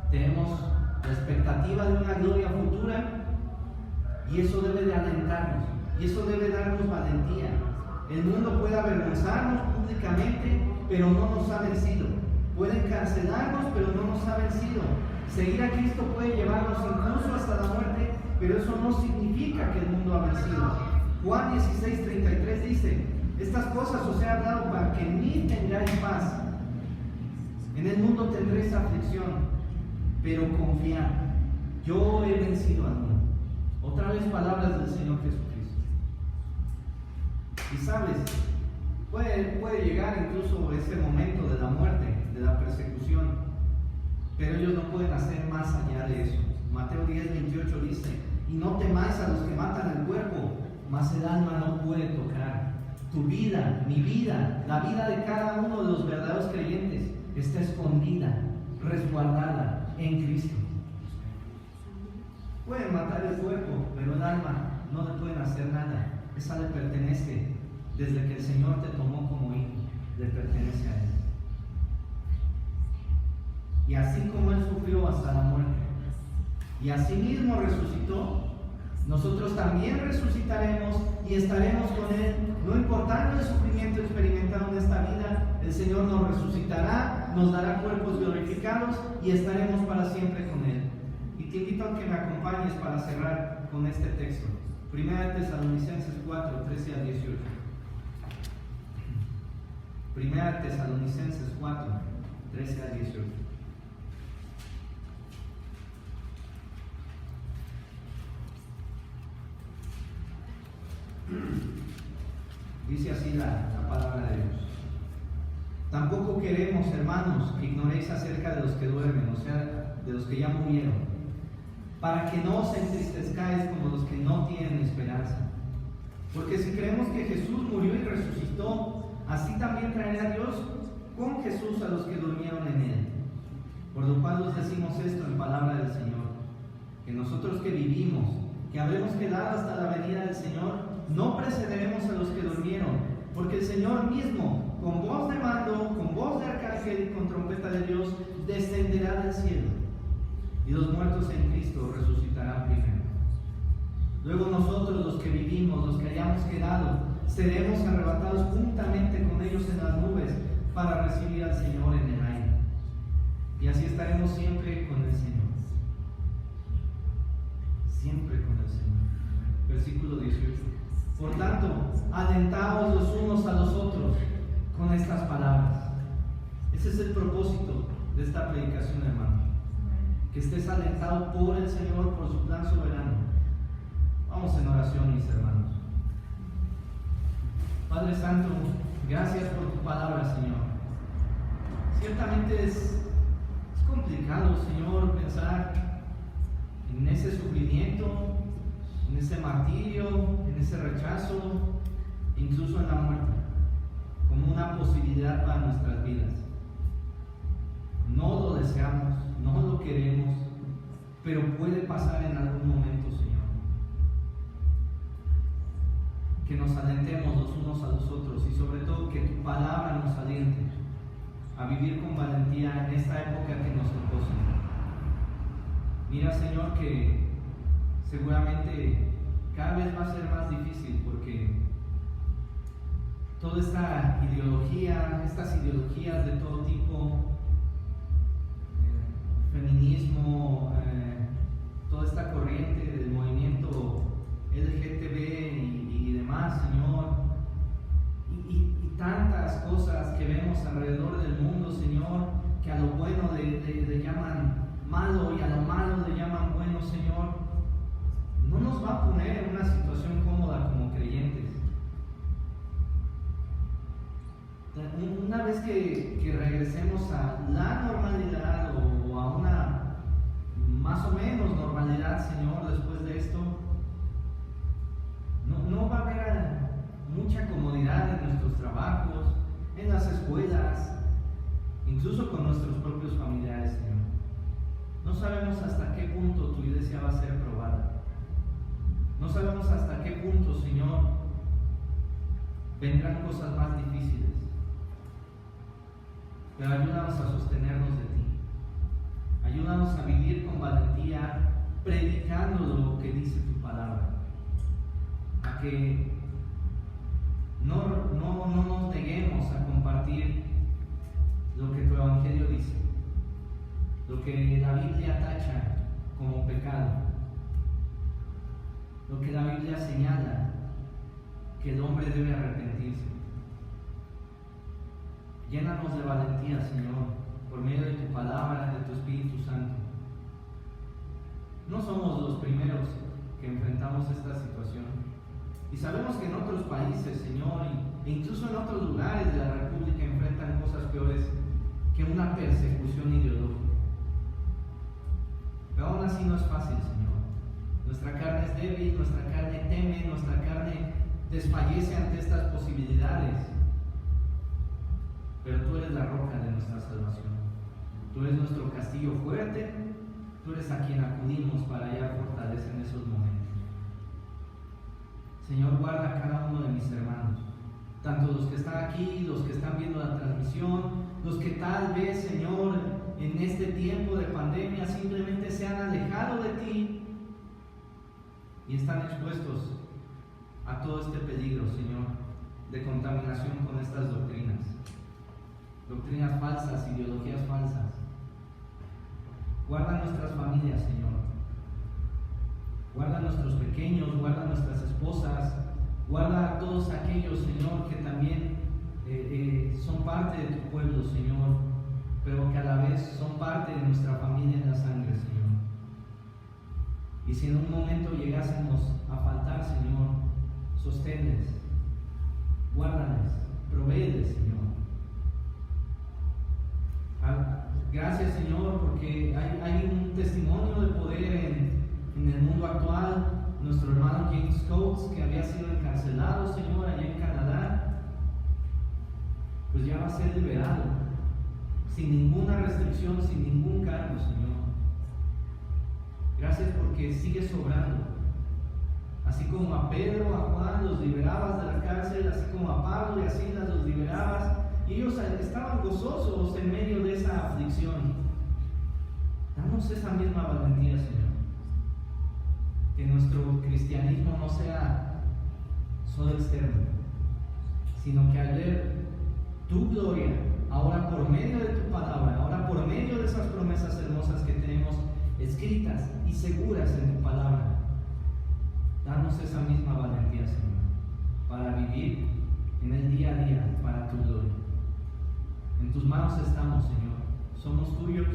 Tenemos la expectativa de una gloria futura y eso debe de alentarnos, y eso debe darnos valentía. El mundo puede avergonzarnos públicamente, pero no nos ha vencido. Pueden cancelarnos, pero no nos ha vencido. Seguir a Cristo puede llevarnos incluso hasta la muerte, pero eso no significa que el mundo ha vencido. Juan 16:33 dice: estas cosas os he hablado para que en mí tengáis paz. En el mundo tendréis aflicción, pero confiad, yo he vencido al mundo. Otra vez palabras del Señor Jesucristo. Y sabes, puede llegar incluso ese momento de la muerte, de la persecución, pero ellos no pueden hacer más allá de eso. Mateo 10:28 dice: y no temáis a los que matan el cuerpo, mas el alma no puede tocar. Tu vida, mi vida, la vida de cada uno de los verdaderos creyentes está escondida, resguardada en Cristo. Pueden matar el cuerpo, pero el alma no le pueden hacer nada. Esa le pertenece. Desde que el Señor te tomó como hijo, le pertenece a Él. Y así como Él sufrió hasta la muerte, y así mismo resucitó, nosotros también resucitaremos y estaremos con Él. No importando el sufrimiento experimentado en esta vida, el Señor nos resucitará, nos dará cuerpos glorificados y estaremos para siempre con Él. Y te invito a que me acompañes para cerrar con este texto. 1 Tesalonicenses 4, 13 al 18. 1 Tesalonicenses 4, 13 al 18. Dice así la palabra de Dios: tampoco queremos, hermanos, que ignoréis acerca de los que duermen, o sea, de los que ya murieron, para que no os entristezcáis como los que no tienen esperanza. Porque si creemos que Jesús murió y resucitó, así también traerá Dios con Jesús a los que durmieron en él. Por lo cual os decimos esto en palabra del Señor, que nosotros que vivimos, que habremos quedado hasta la venida del Señor, no precederemos a los que durmieron, porque el Señor mismo, con voz de mando, con voz de arcángel y con trompeta de Dios, descenderá del cielo, y los muertos en Cristo resucitarán primero. Luego nosotros, los que vivimos, los que hayamos quedado, seremos arrebatados juntamente con ellos en las nubes para recibir al Señor en el aire. Y así estaremos siempre con el Señor. Siempre con el Señor. Versículo 18. Por tanto, alentaos los unos a los otros con estas palabras. Ese es el propósito de esta predicación, hermano. Que estés alentado por el Señor, por su plan soberano. Vamos en oración, mis hermanos. Padre Santo, gracias por tu palabra, Señor. Ciertamente es complicado, Señor, pensar en ese sufrimiento, en ese martirio, en ese rechazo, incluso en la muerte, como una posibilidad para nuestras vidas. No lo deseamos, no lo queremos, pero puede pasar en algún momento, Señor. Que nos alentemos los unos a los otros y sobre todo que tu palabra nos aliente a vivir con valentía en esta época que nos tocó, Señor. Mira, Señor, que seguramente cada vez va a ser más difícil porque toda esta ideología, estas ideologías de todo tipo, feminismo, toda esta corriente del movimiento LGTB y demás, Señor, y tantas cosas que vemos alrededor del mundo, Señor, que a lo bueno le llaman malo y a lo malo le llaman bueno, Señor, no nos va a poner en una situación cómoda como creyentes. Una vez que regresemos a la normalidad o a una más o menos normalidad, Señor, después de esto, no va a haber mucha comodidad en nuestros trabajos, en las escuelas, incluso con nuestros propios familiares, Señor. No sabemos hasta qué punto tu iglesia va a ser probada. No sabemos hasta qué punto, Señor, vendrán cosas más difíciles. Pero ayúdanos a sostenernos de ti. Ayúdanos a vivir con valentía, predicando lo que dice tu palabra. A que no nos neguemos a compartir lo que tu evangelio dice, lo que la Biblia tacha como pecado, lo que la Biblia señala que el hombre debe arrepentirse. Llénanos de valentía, Señor, por medio de tu palabra, de tu Espíritu Santo. No somos los primeros que enfrentamos esta situación. Y sabemos que en otros países, Señor, e incluso en otros lugares de la República enfrentan cosas peores que una persecución ideológica. Pero aún así no es fácil, Señor. Nuestra carne es débil, nuestra carne teme, nuestra carne desfallece ante estas posibilidades. Pero tú eres la roca de nuestra salvación. Tú eres nuestro castillo fuerte. Tú eres a quien acudimos para hallar fortaleza en esos momentos. Señor, guarda a cada uno de mis hermanos, tanto los que están aquí, los que están viendo la transmisión, los que tal vez, Señor, en este tiempo de pandemia simplemente se han alejado de ti y están expuestos a todo este peligro, Señor, de contaminación con estas doctrinas falsas, ideologías falsas. Guarda nuestras familias, Señor. Guarda a nuestros pequeños, guarda a nuestras esposas, guarda a todos aquellos, Señor, que también son parte de tu pueblo, Señor, pero que a la vez son parte de nuestra familia en la sangre, Señor. Y si en un momento llegásemos a faltar, Señor, sosténles, guárdales, provéeles, Señor. Gracias, Señor, porque hay un testimonio de poder en el mundo actual, nuestro hermano James Coates, que había sido encarcelado, Señor, allá en Canadá, pues ya va a ser liberado, sin ninguna restricción, sin ningún cargo, Señor. Gracias porque sigues obrando. Así como a Pedro, a Juan los liberabas de la cárcel, así como a Pablo y a Silas los liberabas, y ellos estaban gozosos en medio de esa aflicción. Danos esa misma valentía, Señor. Que nuestro cristianismo no sea solo externo, sino que al ver tu gloria, ahora por medio de tu palabra, ahora por medio de esas promesas hermosas que tenemos escritas y seguras en tu palabra, danos esa misma valentía, Señor, para vivir en el día a día para tu gloria. En tus manos estamos, Señor. Somos tuyos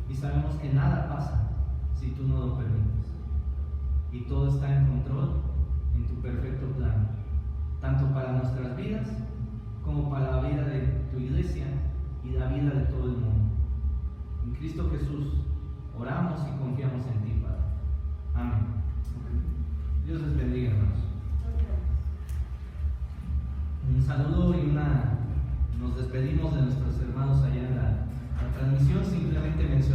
y sabemos que nada pasa si tú no lo permites. Y todo está en control en tu perfecto plan, tanto para nuestras vidas como para la vida de tu iglesia y la vida de todo el mundo. En Cristo Jesús oramos y confiamos en ti, Padre. Amén. Dios les bendiga, hermanos. Un saludo y nos despedimos de nuestros hermanos allá en la transmisión. Simplemente mencionamos